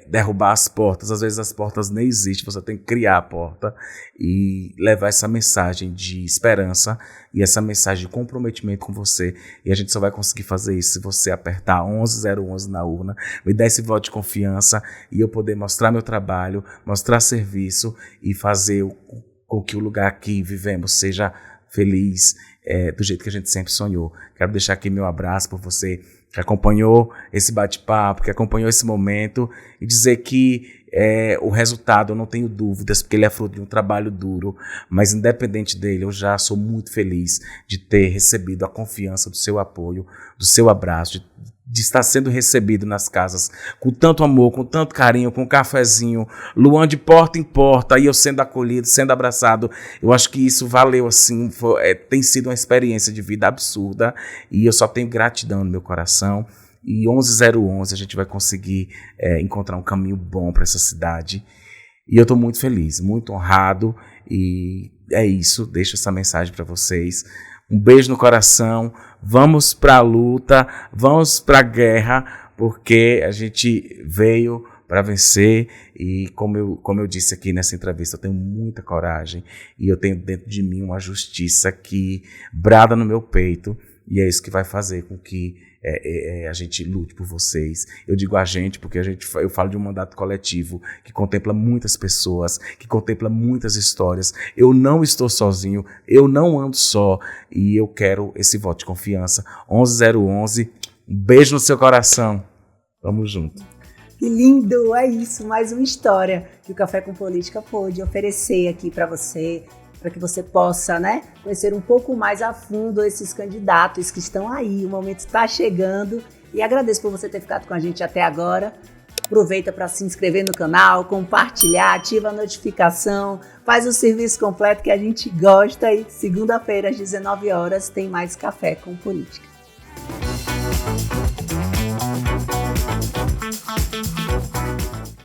derrubar as portas. Às vezes as portas nem existem, você tem que criar a porta e levar essa mensagem de esperança e essa mensagem de comprometimento com você. E a gente só vai conseguir fazer isso se você apertar 11011 na urna, me dar esse voto de confiança e eu poder mostrar meu trabalho, mostrar serviço e fazer com que o lugar que vivemos seja feliz, do jeito que a gente sempre sonhou. Quero deixar aqui meu abraço por você que acompanhou esse bate-papo, que acompanhou esse momento, e dizer que o resultado, eu não tenho dúvidas, porque ele é fruto de um trabalho duro, mas independente dele, eu já sou muito feliz de ter recebido a confiança do seu apoio, do seu abraço, de estar sendo recebido nas casas com tanto amor, com tanto carinho, com um cafezinho, Luan de porta em porta, e eu sendo acolhido, sendo abraçado. Eu acho que isso valeu, assim, tem sido uma experiência de vida absurda, e eu só tenho gratidão no meu coração. E 11011 a gente vai conseguir encontrar um caminho bom para essa cidade, e eu estou muito feliz, muito honrado, e é isso, deixo essa mensagem para vocês. Um beijo no coração, vamos para a luta, vamos para a guerra, porque a gente veio para vencer, e como eu disse aqui nessa entrevista, eu tenho muita coragem, e eu tenho dentro de mim uma justiça que brada no meu peito, e é isso que vai fazer com que a gente lute por vocês. Eu digo a gente porque eu falo de um mandato coletivo que contempla muitas pessoas, que contempla muitas histórias. Eu não estou sozinho, eu não ando só, e eu quero esse voto de confiança. 11011, um beijo no seu coração. Vamos junto. Que lindo, é isso, mais uma história que o Café com Política pôde oferecer aqui para você, para que você possa, conhecer um pouco mais a fundo esses candidatos que estão aí. O momento está chegando, e agradeço por você ter ficado com a gente até agora. Aproveita para se inscrever no canal, compartilhar, ativa a notificação, faz o serviço completo que a gente gosta, e segunda-feira às 19 horas tem mais Café com Política.